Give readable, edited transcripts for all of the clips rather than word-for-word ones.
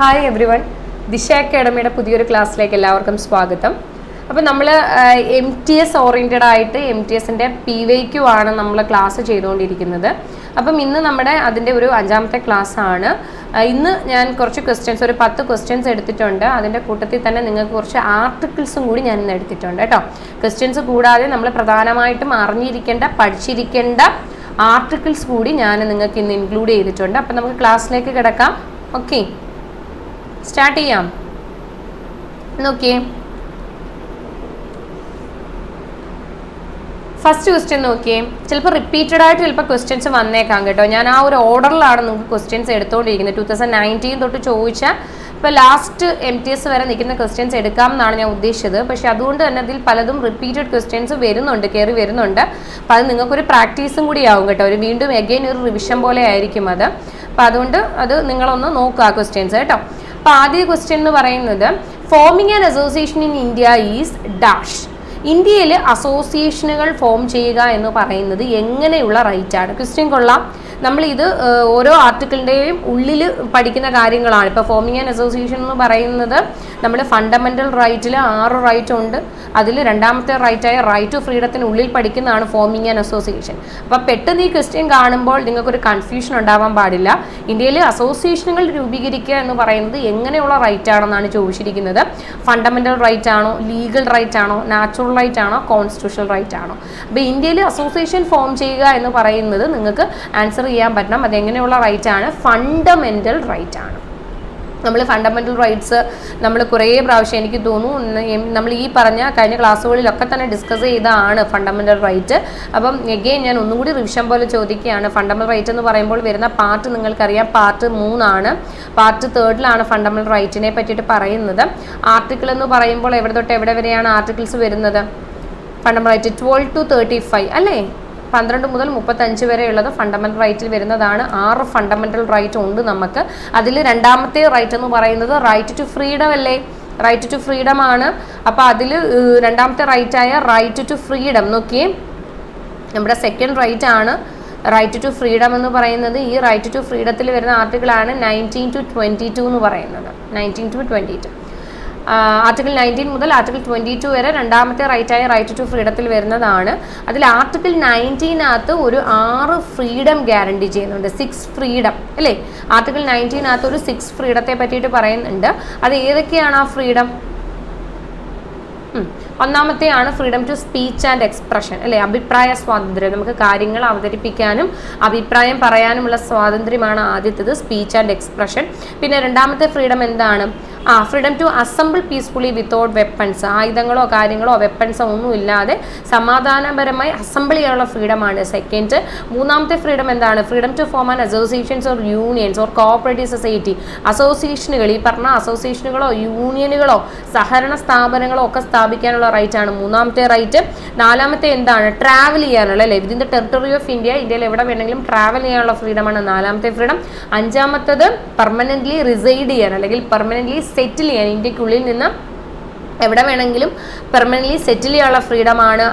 Hi every one, ദിശ അക്കാഡമിയുടെ പുതിയൊരു ക്ലാസ്സിലേക്ക് എല്ലാവർക്കും സ്വാഗതം. അപ്പോൾ നമ്മൾ MTS ഓറിയൻറ്റഡ് ആയിട്ട് MTSൻ്റെ PYQ ആണ് നമ്മൾ ക്ലാസ് ചെയ്തുകൊണ്ടിരിക്കുന്നത്. അപ്പം ഇന്ന് നമ്മുടെ അതിൻ്റെ ഒരു 5ാമത്തെ ക്ലാസ് ആണ്. ഇന്ന് ഞാൻ കുറച്ച് ക്വസ്റ്റ്യൻസ്, ഒരു 10 ക്വസ്റ്റ്യൻസ് എടുത്തിട്ടുണ്ട്. അതിൻ്റെ കൂട്ടത്തിൽ തന്നെ നിങ്ങൾക്ക് കുറച്ച് ആർട്ടിക്കിൾസും കൂടി ഞാൻ ഇന്ന് എടുത്തിട്ടുണ്ട് കേട്ടോ. ക്വസ്റ്റ്യൻസ് കൂടാതെ നമ്മൾ പ്രധാനമായിട്ടും അറിഞ്ഞിരിക്കേണ്ട, പഠിച്ചിരിക്കേണ്ട ആർട്ടിക്കിൾസ് കൂടി ഞാൻ നിങ്ങൾക്ക് ഇന്ന് ഇൻക്ലൂഡ് ചെയ്തിട്ടുണ്ട്. അപ്പം നമുക്ക് ക്ലാസ്സിലേക്ക് കിടക്കാം. ഓക്കെ, സ്റ്റാർട്ട് ചെയ്യാം. നോക്കിയേ, ഫസ്റ്റ് ക്വസ്റ്റ്യൻ നോക്കിയേ. ചിലപ്പോൾ റിപ്പീറ്റഡ് ആയിട്ട് ചിലപ്പോൾ ക്വസ്റ്റ്യൻസ് വന്നേക്കാം കേട്ടോ. ഞാൻ ആ ഒരു ഓർഡറിലാണ് നിങ്ങൾക്ക് ക്വസ്റ്റ്യൻസ് എടുത്തുകൊണ്ടിരിക്കുന്നത്. 2019 തൊട്ട് ചോദിച്ചാൽ ഇപ്പോൾ ലാസ്റ്റ് MTS വരെ നിൽക്കുന്ന ക്വസ്റ്റ്യൻസ് എടുക്കാം എന്നാണ് ഞാൻ ഉദ്ദേശിച്ചത്. പക്ഷെ അതുകൊണ്ട് തന്നെ അതിൽ പലതും റിപ്പീറ്റഡ് ക്വസ്റ്റ്യൻസ് വരുന്നുണ്ട്, കയറി വരുന്നുണ്ട്. അപ്പോൾ അത് നിങ്ങൾക്കൊരു പ്രാക്ടീസും കൂടി ആവും കേട്ടോ. ഒരു വീണ്ടും എഗെയിൻ ഒരു റിവിഷൻ പോലെ ആയിരിക്കും അത്. അപ്പോൾ അതുകൊണ്ട് അത് നിങ്ങളൊന്ന് നോക്കുക ആ ക്വസ്റ്റ്യൻസ് കേട്ടോ. അപ്പോൾ ആദ്യ ക്വസ്റ്റ്യൻ എന്ന് പറയുന്നത്, forming an association in India is dash. ഇന്ത്യയിൽ അസോസിയേഷനുകൾ ഫോം ചെയ്യുക എന്ന് പറയുന്നത് എങ്ങനെയുള്ള റൈറ്റാണ്? ക്വസ്റ്റ്യൻ കൊള്ളാം. നമ്മളിത് ഓരോ ആർട്ടിക്കിളിൻ്റെയും ഉള്ളിൽ പഠിക്കുന്ന കാര്യങ്ങളാണ്. ഇപ്പോൾ ഫോമിങ് ആൻ അസോസിയേഷൻ എന്ന് പറയുന്നത് നമ്മൾ ഫണ്ടമെൻ്റൽ റൈറ്റിൽ 6 റൈറ്റ് ഉണ്ട്. അതിൽ രണ്ടാമത്തെ റൈറ്റായ റൈറ്റ് ടു ഫ്രീഡത്തിന് ഉള്ളിൽ പഠിക്കുന്നതാണ് ഫോമിങ് ആൻ അസോസിയേഷൻ. അപ്പോൾ പെട്ടെന്ന് ഈ ക്വസ്റ്റ്യൻ കാണുമ്പോൾ നിങ്ങൾക്കൊരു കൺഫ്യൂഷൻ ഉണ്ടാവാൻ പാടില്ല. ഇന്ത്യയിൽ അസോസിയേഷനുകൾ രൂപീകരിക്കുക എന്ന് പറയുന്നത് എങ്ങനെയുള്ള റൈറ്റ് ആണെന്നാണ് ചോദിച്ചിരിക്കുന്നത്. ഫണ്ടമെൻ്റൽ റൈറ്റ് ആണോ, ലീഗൽ റൈറ്റ് ആണോ, നാച്ചുറൽ റൈറ്റ് ആണോ, കോൺസ്റ്റിറ്റ്യൂഷണൽ റൈറ്റ് ആണോ? അപ്പോൾ ഇന്ത്യയിൽ അസോസിയേഷൻ ഫോം ചെയ്യുക എന്ന് പറയുന്നത് നിങ്ങൾക്ക് ആൻസർ ചെയ്യാൻ പറ്റണം. അതെങ്ങനെയുള്ള റൈറ്റ് ആണ്? ഫണ്ടമെൻ്റൽ റൈറ്റ് ആണ്. നമ്മൾ ഫണ്ടമെൻ്റൽ റൈറ്റ്സ് നമ്മൾ കുറേ പ്രാവശ്യം, എനിക്ക് തോന്നുന്നു നമ്മൾ ഈ പറഞ്ഞ കഴിഞ്ഞ ക്ലാസ്സുകളിലൊക്കെ തന്നെ ഡിസ്കസ് ചെയ്തതാണ് ഫണ്ടമെൻ്റൽ റൈറ്റ്. അപ്പം എഗെയിൻ ഞാൻ ഒന്നുകൂടി റിവിഷൻ പോലെ ചോദിക്കുകയാണ്. ഫണ്ടമെൻ്റൽ റൈറ്റ് എന്ന് പറയുമ്പോൾ വരുന്ന പാർട്ട് നിങ്ങൾക്കറിയാം, പാർട്ട് 3 ആണ്. പാർട്ട് 3ലാണ് ഫണ്ടമെൻ്റൽ റൈറ്റിനെ പറ്റിയിട്ട് പറയുന്നത്. ആർട്ടിക്കിൾ എന്ന് പറയുമ്പോൾ എവിടെ തൊട്ട് എവിടെ വരെയാണ് ആർട്ടിക്കിൾസ് വരുന്നത്? ഫണ്ടമെൻ്റൽ റൈറ്റ് 12 to 35 അല്ലേ? 12 മുതൽ 35 വരെയുള്ളത് ഫണ്ടമെൻ്റൽ റൈറ്റിൽ വരുന്നതാണ്. 6 ഫണ്ടമെൻ്റൽ റൈറ്റ് ഉണ്ട് നമുക്ക്. അതിൽ രണ്ടാമത്തെ റൈറ്റ് എന്ന് പറയുന്നത് റൈറ്റ് ടു ഫ്രീഡം അല്ലേ? റൈറ്റ് ടു ഫ്രീഡം ആണ്. അപ്പോൾ അതിൽ രണ്ടാമത്തെ റൈറ്റായ റൈറ്റ് ടു ഫ്രീഡം നോക്കിയേ, നമ്മുടെ സെക്കൻഡ് റൈറ്റ് ആണ് റൈറ്റ് ടു ഫ്രീഡം എന്ന് പറയുന്നത്. ഈ റൈറ്റ് ടു ഫ്രീഡത്തിൽ വരുന്ന ആർട്ടിക്കിളാണ് 19 to 22 എന്ന് പറയുന്നത്. 19 to 22 ആർട്ടിക്കിൾ 19 മുതൽ ആർട്ടിക്കിൾ 22 വരെ രണ്ടാമത്തെ റൈറ്റായ റൈറ്റ് ടു ഫ്രീഡത്തിൽ വരുന്നതാണ്. അതിൽ ആർട്ടിക്കിൾ 19 ഒരു 6 ഫ്രീഡം ഗ്യാരണ്ടി ചെയ്യുന്നുണ്ട്. 6 ഫ്രീഡം അല്ലേ? ആർട്ടിക്കിൾ 19 ഒരു 6 ഫ്രീഡത്തെ പറ്റിയിട്ട് പറയുന്നുണ്ട്. അത് ഏതൊക്കെയാണ് ആ ഫ്രീഡം? ഒന്നാമത്തെയാണ് freedom to speech and expression അല്ലേ? അഭിപ്രായ സ്വാതന്ത്ര്യം. നമുക്ക് കാര്യങ്ങൾ അവതരിപ്പിക്കാനും അഭിപ്രായം പറയാനുമുള്ള സ്വാതന്ത്ര്യമാണ് ആദ്യത്തേത്, സ്പീച്ച് ആൻഡ് എക്സ്പ്രഷൻ. പിന്നെ രണ്ടാമത്തെ ഫ്രീഡം എന്താണ്? Freedom to assemble peacefully without weapons. ആയുധങ്ങളോ കാര്യങ്ങളോ വെപ്പൺസോ ഒന്നും ഇല്ലാതെ സമാധാനപരമായി അസംബിൾ ചെയ്യാനുള്ള ഫ്രീഡമാണ് സെക്കൻഡ്. മൂന്നാമത്തെ ഫ്രീഡം എന്താണ്? Freedom to form an associations or unions or cooperative society. അസോസിയേഷനുകൾ, ഈ പറഞ്ഞ അസോസിയേഷനുകളോ യൂണിയനുകളോ സഹകരണ സ്ഥാപനങ്ങളോ ഒക്കെ സ്ഥാപിക്കാനുള്ള റൈറ്റ് ആണ് മൂന്നാമത്തെ റൈറ്റ്. നാലാമത്തെ എന്താണ്? ട്രാവൽ ചെയ്യാനുള്ള അല്ലേ? Within the territory of India, ഇന്ത്യയിൽ എവിടെ വേണമെങ്കിലും ട്രാവൽ ചെയ്യാനുള്ള ഫ്രീഡമാണ് നാലാമത്തെ ഫ്രീഡം. അഞ്ചാമത്തത് പെർമനൻ്റ്ലി റിസൈഡ് ചെയ്യാൻ അല്ലെങ്കിൽ പെർമനൻ്റ്ലി സെറ്റിൽ ചെയ്യാൻ, ഇന്ത്യക്കുള്ളിൽ നിന്ന് എവിടെ വേണമെങ്കിലും പെർമനൻ്റ്ലി സെറ്റിൽ ചെയ്യാനുള്ള ഫ്രീഡമാണ്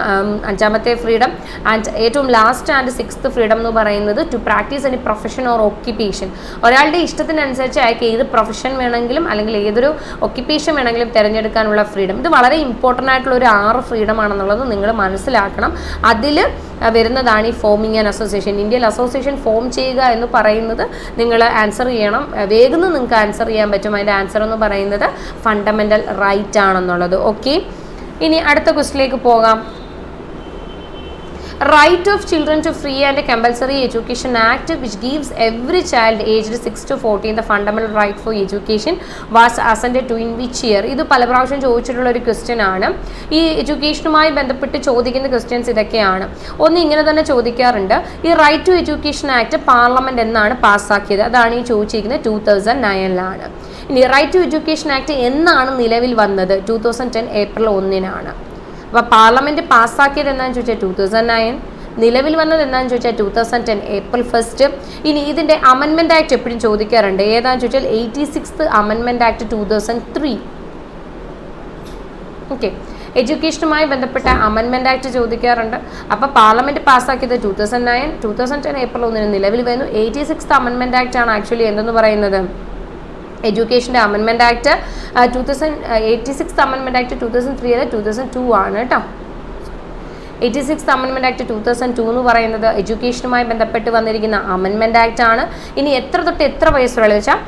അഞ്ചാമത്തെ ഫ്രീഡം. ആൻഡ് ഏറ്റവും ലാസ്റ്റ് ആൻഡ് 6th ഫ്രീഡം എന്ന് പറയുന്നത് to practice any profession or occupation. ഒരാളുടെ ഇഷ്ടത്തിനനുസരിച്ച് അയാൾക്ക് ഏത് പ്രൊഫഷൻ വേണമെങ്കിലും അല്ലെങ്കിൽ ഏതൊരു ഒക്യുപ്പേഷൻ വേണമെങ്കിലും തിരഞ്ഞെടുക്കാനുള്ള ഫ്രീഡം. ഇത് വളരെ ഇമ്പോർട്ടൻ്റ് ആയിട്ടുള്ള ഒരു 6 ഫ്രീഡം ആണെന്നുള്ളത് നിങ്ങൾ മനസ്സിലാക്കണം. അതിൽ വരുന്നതാണ് ഈ ഫോമിങ് ആൻ അസോസിയേഷൻ. ഇന്ത്യയിൽ അസോസിയേഷൻ ഫോം ചെയ്യുക എന്ന് പറയുന്നത് നിങ്ങൾ ആൻസർ ചെയ്യണം. വേഗം നിങ്ങൾക്ക് ആൻസർ ചെയ്യാൻ പറ്റും. അതിൻ്റെ ആൻസർ എന്ന് പറയുന്നത് ഫണ്ടമെൻ്റൽ റൈറ്റ് ആണെന്നുള്ളത്. ഓക്കെ, ഇനി അടുത്ത ക്വസ്റ്റിലേക്ക് പോകാം. Right of children to free and compulsory education act, which gives every child aged 6 to 14 the fundamental right for education, was assented to in which year? ഇത് പല പ്രാവശ്യം ചോദിച്ചിട്ടുള്ള ഒരു ക്വസ്റ്റ്യൻ ആണ്. ഈ എഡ്യൂക്കേഷനുമായി ബന്ധപ്പെട്ട് ചോദിക്കുന്ന ക്വസ്റ്റ്യൻസ് ഇതൊക്കെയാണ്. ഒന്ന് ഇങ്ങനെ തന്നെ ചോദിക്കാറുണ്ട്, ഈ right to education act parliament എന്നാണ് പാസ്സാക്കിയത്? അതാണ് ഈ ചോദിച്ചിരിക്കുന്നത്. 2009 ഇനി റൈറ്റ് ടു എഡ്യൂക്കേഷൻ ആക്ട് എന്നാണ് നിലവിൽ വന്നത്? 2010 ഏപ്രിൽ 1 അപ്പോൾ പാർലമെൻറ്റ് പാസ്സാക്കിയത് എന്താണെന്ന് ചോദിച്ചാൽ 2009, നിലവിൽ വന്നത് എന്താണെന്ന് ചോദിച്ചാൽ 2010 ഏപ്രിൽ 1. ഇനി ഇതിൻ്റെ അമെൻമെൻറ്റ് ആക്ട് എപ്പോഴും ചോദിക്കാറുണ്ട്. ഏതാണെന്ന് ചോദിച്ചാൽ 86th അമെൻമെൻറ്റ് ആക്ട് 2003. ഓക്കെ, എഡ്യൂക്കേഷനുമായി ബന്ധപ്പെട്ട അമെൻമെൻറ്റ് ആക്ട് ചോദിക്കാറുണ്ട്. അപ്പോൾ പാർലമെൻറ്റ് പാസ്സാക്കിയത് 2009, 2010 ഏപ്രിൽ 1 നിലവിൽ വരുന്നു. 86th അമെൻമെൻറ്റ് ആക്ട് ആണ് ആക്ച്വലി എന്തെന്ന് പറയുന്നത്? എഡ്യൂക്കേഷൻ്റെ amendment act 86th amendment act 2003 അല്ല 2002 ആണ് കേട്ടോ. 86th അമെൻമെൻറ്റ് ആക്ട് 2002 എന്ന് പറയുന്നത് എഡ്യൂക്കേഷനുമായി ബന്ധപ്പെട്ട് വന്നിരിക്കുന്ന അമെൻമെൻറ്റ് ആക്ട് ആണ്. ഇനി എത്ര തൊട്ട് എത്ര വയസ്സുള്ള വെച്ചാൽ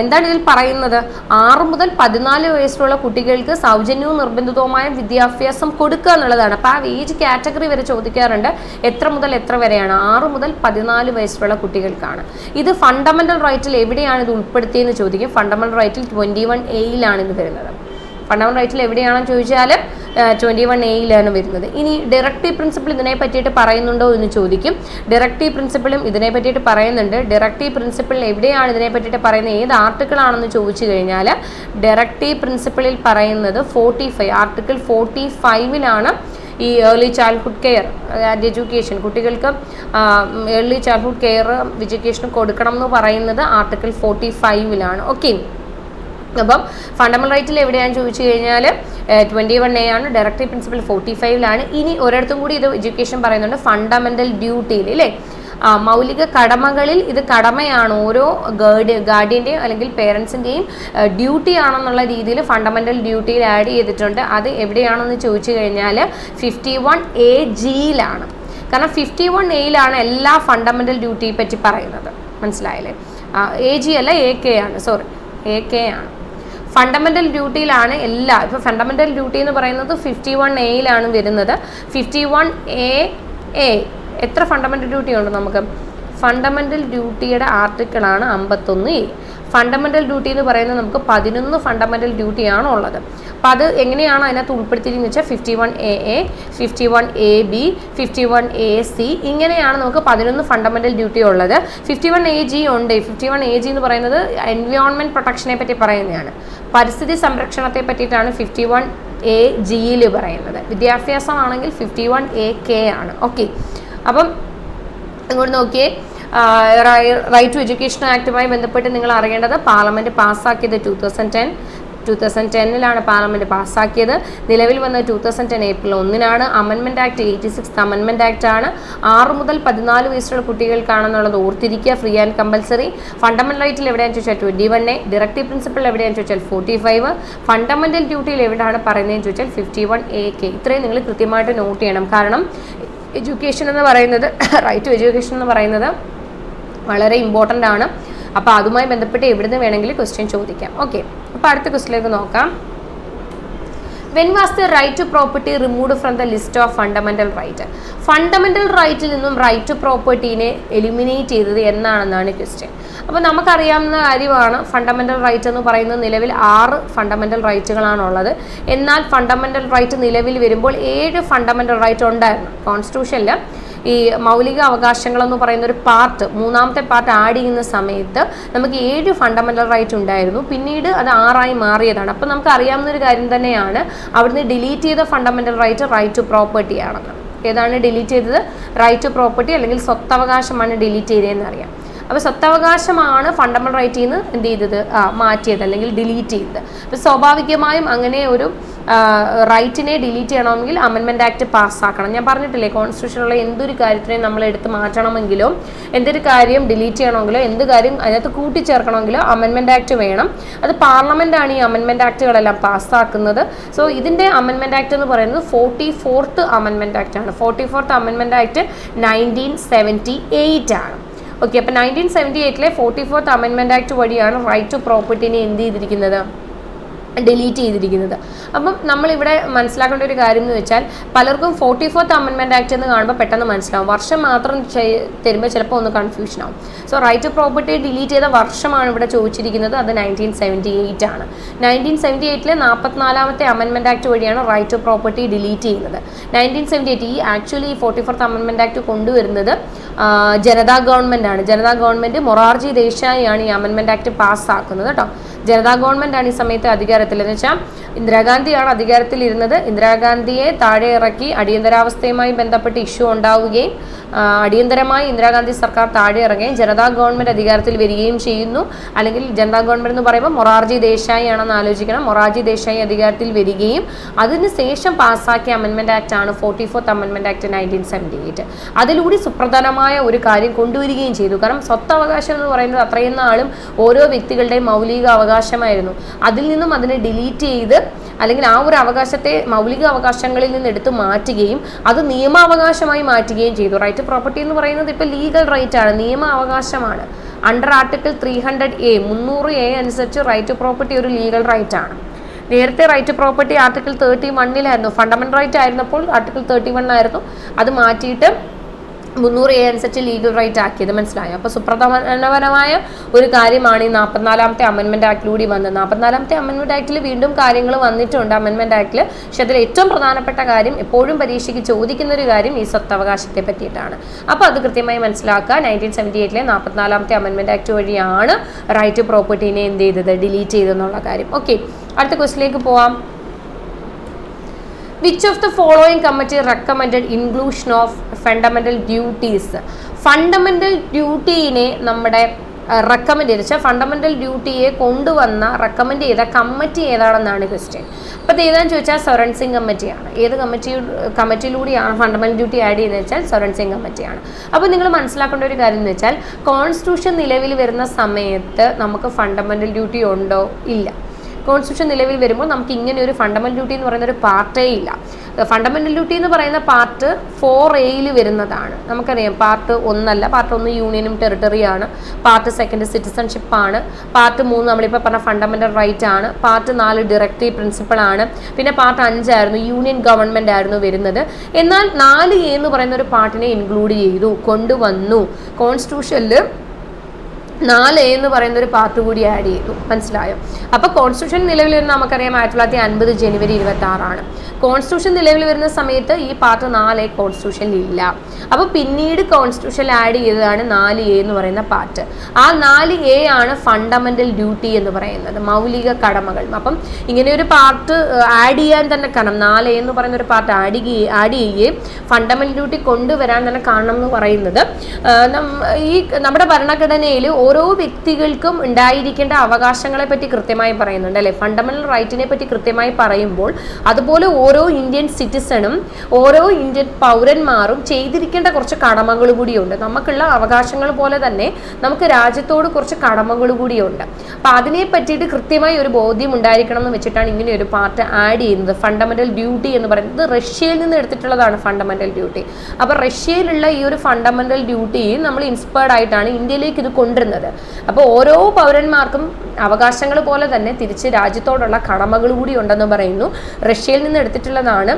എന്താണ് ഇതിൽ പറയുന്നത്? 6 മുതൽ 14 വയസ്സുള്ള കുട്ടികൾക്ക് സൗജന്യവും നിർബന്ധിതവുമായ വിദ്യാഭ്യാസം കൊടുക്കുക എന്നുള്ളതാണ്. അപ്പോൾ ആ ഏജ് കാറ്റഗറി വരെ ചോദിക്കാറുണ്ട്. എത്ര മുതൽ എത്ര വരെയാണ്? 6 മുതൽ 14 വയസ്സുള്ള കുട്ടികൾക്കാണ്. ഇത് ഫണ്ടമെൻ്റൽ റൈറ്റിൽ എവിടെയാണ് ഇത് ഉൾപ്പെടുത്തിയെന്ന് ചോദിക്കും. ഫണ്ടമെൻ്റൽ റൈറ്റിൽ 21A ഇത് വരുന്നത്. ഫണ്ടമെൻ്റൽ റൈറ്റിൽ എവിടെയാണെന്ന് ചോദിച്ചാൽ 21A വരുന്നത്. ഇനി ഡയറക്റ്റീവ് പ്രിൻസിപ്പിൾ ഇതിനെ പറ്റിയിട്ട് പറയുന്നുണ്ടോ എന്ന് ചോദിക്കും. ഡയറക്റ്റീവ് പ്രിൻസിപ്പിളും ഇതിനെ പറ്റിയിട്ട് പറയുന്നുണ്ട്. ഡയറക്റ്റീവ് പ്രിൻസിപ്പിൾ എവിടെയാണ് ഇതിനെ പറ്റിയിട്ട് പറയുന്നത്, ഏത് ആർട്ടിക്കിളാണെന്ന് ചോദിച്ചു കഴിഞ്ഞാൽ ഡയറക്റ്റീവ് പ്രിൻസിപ്പിളിൽ പറയുന്നത് 45 ആർട്ടിക്കിൾ 45 ഈ early childhood care and education, കുട്ടികൾക്ക് ഏർലി ചൈൽഡ്ഹുഡ് കെയർ എഡ്യൂക്കേഷൻ കൊടുക്കണം എന്ന് പറയുന്നത് ആർട്ടിക്കിൾ 45 ഓക്കെ. അപ്പം ഫണ്ടമെൻ്റൽ റൈറ്റിൽ എവിടെയാണെന്ന് ചോദിച്ചു കഴിഞ്ഞാൽ 21A ആണ്. ഡയറക്റ്റീവ് പ്രിൻസിപ്പിൾ 45 ഇനി ഒരിടത്തും കൂടി ഇത് എഡ്യൂക്കേഷൻ പറയുന്നുണ്ട് ഫണ്ടമെൻ്റൽ ഡ്യൂട്ടിയിൽ അല്ലേ, മൗലിക കടമകളിൽ ഇത് കടമയാണ്, ഓരോ ഗാർഡിയൻ്റെയും അല്ലെങ്കിൽ പേരൻസിൻ്റെയും ഡ്യൂട്ടി ആണെന്നുള്ള രീതിയിൽ ഫണ്ടമെൻ്റൽ ഡ്യൂട്ടിയിൽ ആഡ് ചെയ്തിട്ടുണ്ട്. അത് എവിടെയാണെന്ന് ചോദിച്ചു കഴിഞ്ഞാൽ 51AG കാരണം 51A എല്ലാ ഫണ്ടമെൻ്റൽ ഡ്യൂട്ടിയെ പറ്റി പറയുന്നത്. മനസ്സിലായില്ലേ? AG അല്ല AK ആണ്, സോറി AK ആണ്. ഫണ്ടമെൻ്റൽ ഡ്യൂട്ടിയിലാണ് എല്ലാ. ഇപ്പോൾ ഫണ്ടമെൻ്റൽ ഡ്യൂട്ടി എന്ന് പറയുന്നത് 51A വരുന്നത്. 51AA എത്ര ഫണ്ടമെൻ്റൽ ഡ്യൂട്ടി ഉണ്ട് നമുക്ക്? ഫണ്ടമെൻ്റൽ ഡ്യൂട്ടിയുടെ ആർട്ടിക്കിളാണ് 51A. ഫണ്ടമെൻ്റൽ ഡ്യൂട്ടി എന്ന് പറയുന്നത് നമുക്ക് 11 ഫണ്ടമെൻ്റൽ ഡ്യൂട്ടിയാണ് ഉള്ളത്. അപ്പോൾ അത് എങ്ങനെയാണ് അതിനകത്ത് ഉൾപ്പെടുത്തിയിരിക്കുന്നത് വെച്ചാൽ 51AA, 51AB, 51AC ഇങ്ങനെയാണ് നമുക്ക് 11 ഫണ്ടമെൻ്റൽ ഡ്യൂട്ടി ഉള്ളത്. 51AG ഉണ്ട്. 51AG എന്ന് പറയുന്നത് എൻവയോൺമെൻറ്റ് പ്രൊട്ടക്ഷനെ പറ്റി പറയുന്നതാണ്. പരിസ്ഥിതി സംരക്ഷണത്തെ പറ്റിയിട്ടാണ് 51AG പറയുന്നത്. വിദ്യാഭ്യാസമാണെങ്കിൽ 51AK ആണ്. ഓക്കെ, അപ്പം ഇങ്ങോട്ട് നോക്കിയേ. റൈറ്റ് ടു എഡ്യൂക്കേഷൻ ആക്ടുമായി ബന്ധപ്പെട്ട് നിങ്ങൾ അറിയേണ്ടത് പാർലമെൻറ്റ് പാസ്സാക്കിയത് 2010 പാർലമെൻറ്റ് പാസ്സാക്കിയത്. നിലവിൽ വന്ന 2010 April 1 amendment act 86th amendment act ആണ്. 6 മുതൽ 14 വയസ്സുള്ള കുട്ടികൾക്കാണെന്നുള്ളത് ഓർത്തിരിക്കുക. Free and compulsory. ഫണ്ടമെൻ്റൽ റൈറ്റിൽ എവിടെയാണെന്ന് ചോദിച്ചാൽ 21A. ഡയറക്റ്റീവ് പ്രിൻസിപ്പിൾ എവിടെയാണെന്ന് ചോദിച്ചാൽ 45. ഫണ്ടമെൻ്റൽ ഡ്യൂട്ടിയിൽ എവിടെയാണ് പറയുന്നതെന്ന് ചോദിച്ചാൽ 51AK. ഇത്രയും നിങ്ങൾ കൃത്യമായിട്ട് നോട്ട് ചെയ്യണം. കാരണം എഡ്യൂക്കേഷൻ എന്ന് പറയുന്നത്, റൈറ്റ് ടു എഡ്യൂക്കേഷൻ എന്ന് പറയുന്നത് വളരെ ഇമ്പോർട്ടൻ്റ് ആണ്. അപ്പോൾ അതുമായി ബന്ധപ്പെട്ട് എവിടുന്ന് വേണമെങ്കിലും ക്വസ്റ്റ്യൻ ചോദിക്കാം. ഓക്കെ, അപ്പോൾ അടുത്ത ക്വസ്റ്റ്യനിലേക്ക് നോക്കാം. When was the right to property removed from the list of fundamental right? Fundamental റൈറ്റിൽ നിന്നും റൈറ്റ് ടു പ്രോപ്പർട്ടീനെ എലിമിനേറ്റ് ചെയ്തത് എന്നാണെന്നാണ് ക്വസ്റ്റ്യൻ. അപ്പോൾ നമുക്കറിയാവുന്ന കാര്യമാണ് ഫണ്ടമെൻ്റൽ റൈറ്റ് എന്ന് പറയുന്നത് നിലവിൽ 6 ഫണ്ടമെൻ്റൽ റൈറ്റുകളാണുള്ളത്. എന്നാൽ ഫണ്ടമെൻ്റൽ റൈറ്റ് നിലവിൽ വരുമ്പോൾ 7 ഫണ്ടമെൻ്റൽ റൈറ്റ് ഉണ്ടായിരുന്നു. കോൺസ്റ്റിറ്റ്യൂഷനിൽ ഈ മൗലിക അവകാശങ്ങളെന്ന് പറയുന്ന ഒരു പാർട്ട്, 3ാമത്തെ പാർട്ട് ആഡ് ചെയ്യുന്ന സമയത്ത് നമുക്ക് 7 ഫണ്ടമെൻ്റൽ റൈറ്റ് ഉണ്ടായിരുന്നു. പിന്നീട് അത് 6 മാറിയതാണ്. അപ്പോൾ നമുക്ക് അറിയാവുന്ന ഒരു കാര്യം തന്നെയാണ് അവിടുന്ന് ഡിലീറ്റ് ചെയ്ത ഫണ്ടമെൻ്റൽ റൈറ്റ് ടു പ്രോപ്പർട്ടി ആണെന്ന്. ഏതാണ് ഡിലീറ്റ് ചെയ്തത്? റൈറ്റ് ടു പ്രോപ്പർട്ടി അല്ലെങ്കിൽ സ്വത്തവകാശമാണ് ഡിലീറ്റ് ചെയ്തതെന്ന് അറിയാം. അപ്പോൾ സ്വത്തവകാശമാണ് ഫണ്ടമെൻ്റൽ റൈറ്റിൽ നിന്ന് എന്ത് ചെയ്തത്? മാറ്റിയത് അല്ലെങ്കിൽ ഡിലീറ്റ് ചെയ്തത്. അപ്പോൾ സ്വാഭാവികമായും അങ്ങനെ ഒരു റൈറ്റിനെ ഡിലീറ്റ് ചെയ്യണമെങ്കിൽ അമെൻമെൻറ്റ് ആക്ട് പാസ്സാക്കണം. ഞാൻ പറഞ്ഞിട്ടില്ലേ, കോൺസ്റ്റിറ്റ്യൂഷനുള്ള എന്തൊരു കാര്യത്തിനെയും നമ്മൾ എടുത്ത് മാറ്റണമെങ്കിലോ എന്തൊരു കാര്യം ഡിലീറ്റ് ചെയ്യണമെങ്കിലോ എന്ത് കാര്യം അതിനകത്ത് കൂട്ടിച്ചേർക്കണമെങ്കിലോ അമെൻമെൻറ്റ് ആക്ട് വേണം. അത് പാർലമെൻറ്റാണ് ഈ അമെൻമെൻറ്റ് ആക്ടുകളെല്ലാം പാസ്സാക്കുന്നത്. സോ ഇതിൻ്റെ അമെൻമെൻറ്റ് ആക്ട് എന്ന് പറയുന്നത് 44th അമെൻമെൻറ്റ് ആക്ട് ആണ്. 44th അമെൻമെൻറ്റ് ആക്ട് 1978 ആണ്. ഓക്കെ, അപ്പോൾ 1978 44th അമെൻമെൻറ്റ് ആക്ട് വഴിയാണ് റൈറ്റ് ടു പ്രോപ്പർട്ടിനെ എന്ത് ചെയ്തിരിക്കുന്നത്? ഡിലീറ്റ് ചെയ്തിരിക്കുന്നത്. അപ്പം നമ്മളിവിടെ മനസ്സിലാക്കേണ്ട ഒരു കാര്യം എന്ന് വെച്ചാൽ പലർക്കും 44th അമെൻമെൻറ്റ് ആക്ട് എന്ന് കാണുമ്പോൾ പെട്ടെന്ന് മനസ്സിലാവും. വർഷം മാത്രം തരുമ്പോൾ ചിലപ്പോൾ ഒന്ന് കൺഫ്യൂഷൻ ആവും. So right to property delete ചെയ്ത വർഷമാണ് ഇവിടെ ചോദിച്ചിരിക്കുന്നത്. അത് 1978 ആണ്. 1978 44ാമത്തെ അമെൻമെൻറ്റ് ആക്ട് വഴിയാണ് റൈറ്റ് ടു പ്രോപ്പർട്ടി ഡിലീറ്റ് ചെയ്യുന്നത്. 1978 ഈ ആക്ച്വലി 44th അമെൻമെൻറ്റ് ആക്ട് കൊണ്ടുവരുന്നത് ജനതാ ഗവൺമെൻറ് ആണ്. ജനതാ ഗവൺമെൻറ് മൊറാർജി ദേശായി ആണ് ഈ അമെൻമെൻറ്റ് ആക്ട് പാസ്സാക്കുന്നത് കേട്ടോ. ജനതാ ഗവൺമെന്റ് ആണ് ഈ സമയത്ത് അധികാരത്തിൽ. എന്ന് വെച്ചാൽ ഇന്ദിരാഗാന്ധിയാണ് അധികാരത്തിൽ ഇരുന്നത്. ഇന്ദിരാഗാന്ധിയെ താഴെ ഇറക്കി അടിയന്തരാവസ്ഥയുമായി ബന്ധപ്പെട്ട് ഇഷ്യൂ ഉണ്ടാവുകയും അടിയന്തരമായി ഇന്ദിരാഗാന്ധി സർക്കാർ താഴെ ഇറങ്ങുകയും ജനതാ ഗവൺമെന്റ് അധികാരത്തിൽ വരികയും ചെയ്യുന്നു. അല്ലെങ്കിൽ ജനതാ ഗവൺമെന്റ് എന്ന് പറയുമ്പോൾ മൊറാർജി ദേശായി ആണെന്ന് ആലോചിക്കണം. മൊറാർജി ദേശായി അധികാരത്തിൽ വരികയും അതിനുശേഷം പാസ്സാക്കിയ അമെൻമെന്റ് ആക്ട് ആണ് 44th അമെൻമെന്റ് ആക്ട് 1978. അതിലൂടെ സുപ്രധാനമായ ഒരു കാര്യം കൊണ്ടുവരികയും ചെയ്തു. കാരണം സ്വത്തവകാശം എന്ന് പറയുന്നത് അത്രയും നാളും ഓരോ വ്യക്തികളുടെയും മൗലിക അവകാശമായിരുന്നു. അതിൽ നിന്നും അതിനെ ഡിലീറ്റ് ചെയ്ത് അല്ലെങ്കിൽ ആ ഒരു അവകാശത്തെ മൗലിക അവകാശങ്ങളിൽ നിന്ന് എടുത്തു മാറ്റുകയും അത് നിയമാവകാശമായി മാറ്റുകയും ചെയ്തു. റൈറ്റ് ടു പ്രോപ്പർട്ടി എന്ന് പറയുന്നത് ഇപ്പോൾ ലീഗൽ റൈറ്റ് ആണ്, നിയമ അവകാശമാണ്. അണ്ടർ ആർട്ടിക്കിൾ 300A 300A അനുസരിച്ച് റൈറ്റ് ടു പ്രോപ്പർട്ടി ഒരു ലീഗൽ റൈറ്റ് ആണ്. നേരത്തെ right to property article 31 fundamental right ആയിരുന്നപ്പോൾ ആർട്ടിക്കിൾ 31 ആയിരുന്നു. അത് മാറ്റിയിട്ട് 300A അനുസരിച്ച് ലീഗൽ റൈറ്റ് ആക്കിയത്. മനസ്സിലായോ? അപ്പോൾ സുപ്രധാനപരമായ ഒരു കാര്യമാണ് ഈ 44ാമത്തെ അമെൻമെന്റ് ആക്ടിലൂടെ വന്നത്. 44ാമത്തെ അമെൻമെന്റ് ആക്ടിൽ വീണ്ടും കാര്യങ്ങൾ വന്നിട്ടുണ്ട് അമെൻമെന്റ് ആക്ടിൽ. പക്ഷെ അതിൽ ഏറ്റവും പ്രധാനപ്പെട്ട കാര്യം, എപ്പോഴും പരീക്ഷയ്ക്ക് ചോദിക്കുന്ന ഒരു കാര്യം ഈ സ്വത്തവകാശത്തെ പറ്റിയിട്ടാണ്. അപ്പോൾ അത് കൃത്യമായി മനസ്സിലാക്കുക. 1978 44ാമത്തെ അമെൻമെന്റ് ആക്ട് വഴിയാണ് റൈറ്റ് ടു പ്രോപ്പർട്ടീനെ എന്ത് ചെയ്തത്, ഡിലീറ്റ് ചെയ്തെന്നുള്ള കാര്യം. ഓക്കെ, അടുത്ത ക്വസ്റ്റിലേക്ക് പോവാം. Which of the following committee recommended inclusion of fundamental duties? Fundamental ഡ്യൂട്ടീനെ നമ്മുടെ റെക്കമെൻഡ് ചെയ്ത ഫണ്ടമെന്റൽ ഡ്യൂട്ടിയെ കൊണ്ടുവന്ന റെക്കമെൻഡ് ചെയ്ത കമ്മിറ്റി ഏതാണെന്നാണ് ക്വസ്റ്റ്യൻ. അപ്പോൾ ഇത് ഏതാണെന്ന് ചോദിച്ചാൽ സൊറൻ സിംഗ് കമ്മിറ്റിയാണ്. ഏത് കമ്മിറ്റിയിലൂടെയാണ് ഫണ്ടമെന്റൽ ഡ്യൂട്ടി ആഡ് ചെയ്യുന്നത് വെച്ചാൽ സൊറൻ സിംഗ് കമ്മിറ്റിയാണ്. അപ്പോൾ നിങ്ങൾ മനസ്സിലാക്കേണ്ട ഒരു കാര്യം എന്ന് വെച്ചാൽ കോൺസ്റ്റിറ്റ്യൂഷൻ നിലവിൽ വരുന്ന സമയത്ത് നമുക്ക് ഫണ്ടമെന്റൽ ഡ്യൂട്ടി ഉണ്ടോ? ഇല്ല. കോൺസ്റ്റിറ്റ്യൂഷൻ നിലവിൽ വരുമ്പോൾ നമുക്ക് ഇങ്ങനെ ഒരു ഫണ്ടമെന്റൽ ഡ്യൂട്ടി എന്ന് പറയുന്ന ഒരു പാർട്ടേ ഇല്ല. ഫണ്ടമെന്റൽ ഡ്യൂട്ടി എന്ന് പറയുന്ന പാർട്ട് 4A വരുന്നതാണ്. നമുക്കറിയാം പാർട്ട് 1 പാർട്ട് 1 യൂണിയനും ടെറിട്ടറിയാണ്. പാർട്ട് 2 സിറ്റിസൺഷിപ്പ് ആണ്. പാർട്ട് 3 നമ്മളിപ്പോൾ പറഞ്ഞ ഫണ്ടമെന്റൽ റൈറ്റ് ആണ്. പാർട്ട് 4 ഡയറക്റ്റീവ് പ്രിൻസിപ്പിൾ ആണ്. പിന്നെ പാർട്ട് 5 ആയിരുന്നു യൂണിയൻ ഗവൺമെന്റ് ആയിരുന്നു വരുന്നത്. എന്നാൽ 4A എന്ന് പറയുന്ന ഒരു പാർട്ടിനെ ഇൻക്ലൂഡ് ചെയ്തു, കൊണ്ടുവന്നു. കോൺസ്റ്റിറ്റ്യൂഷനിൽ 4A എന്ന് പറയുന്ന ഒരു പാർട്ട് കൂടി ആഡ് ചെയ്തു. മനസ്സിലായോ? അപ്പോൾ കോൺസ്റ്റിറ്റ്യൂഷൻ നിലവിൽ വരുന്ന നമുക്കറിയാം 1950 ജനുവരി 26 കോൺസ്റ്റിറ്റ്യൂഷൻ നിലവിൽ വരുന്ന സമയത്ത് ഈ പാർട്ട് 4A കോൺസ്റ്റിറ്റ്യൂഷനിൽ ഇല്ല. അപ്പോൾ പിന്നീട് കോൺസ്റ്റിറ്റ്യൂഷനിൽ ആഡ് ചെയ്തതാണ് 4A എന്ന് പറയുന്ന പാർട്ട്. ആ 4A ആണ് ഫണ്ടമെന്റൽ ഡ്യൂട്ടി എന്ന് പറയുന്നത്, മൗലിക കടമകൾ. അപ്പം ഇങ്ങനെ ഒരു പാർട്ട് ആഡ് ചെയ്യാൻ തന്നെ കാരണം 4A എന്ന് പറയുന്ന ഒരു പാർട്ട് ആഡ് ചെയ്യുകയും ഫണ്ടമെന്റൽ ഡ്യൂട്ടി കൊണ്ടുവരാൻ തന്നെ കാരണം എന്ന് പറയുന്നത് ഈ നമ്മുടെ ഭരണഘടനയിൽ ഓരോ വ്യക്തികൾക്കും ഉണ്ടായിരിക്കേണ്ട അവകാശങ്ങളെ പറ്റി കൃത്യമായി പറയുന്നുണ്ട് അല്ലേ? ഫണ്ടമെന്റൽ റൈറ്റിനെ പറ്റി കൃത്യമായി പറയുമ്പോൾ അതുപോലെ ഓരോ ഇന്ത്യൻ സിറ്റിസണും ഓരോ ഇന്ത്യൻ പൗരന്മാരും ചെയ്തിരിക്കേണ്ട കുറച്ച് കടമകൾ കൂടിയുണ്ട്. നമുക്കുള്ള അവകാശങ്ങൾ പോലെ തന്നെ നമുക്ക് രാജ്യത്തോട് കുറച്ച് കടമകൾ കൂടിയുണ്ട്. അപ്പം അതിനെ പറ്റിയിട്ട് കൃത്യമായി ഒരു ബോധ്യം ഉണ്ടായിരിക്കണം എന്ന് വെച്ചിട്ടാണ് ഇങ്ങനെ ഒരു പാർട്ട് ആഡ് ചെയ്യുന്നത്. ഫണ്ടമെന്റൽ ഡ്യൂട്ടി എന്ന് പറയുന്നത് റഷ്യയിൽ നിന്ന് എടുത്തിട്ടുള്ളതാണ് ഫണ്ടമെന്റൽ ഡ്യൂട്ടി. അപ്പോൾ റഷ്യയിലുള്ള ഈ ഒരു ഫണ്ടമെന്റൽ ഡ്യൂട്ടി നമ്മൾ ഇൻസ്പയർഡ് ആയിട്ടാണ് ഇന്ത്യയിലേക്ക് ഇത് കൊണ്ടുവരുന്നത്. അപ്പോൾ ഓരോ പൗരന്മാർക്കും അവകാശങ്ങൾ പോലെ തന്നെ തിരിച്ച് രാജ്യത്തോടുള്ള കടമകൾ കൂടി ഉണ്ടെന്ന് പറയുന്നു. റഷ്യയിൽ നിന്ന് എടുത്തിട്ടുള്ളതാണ്.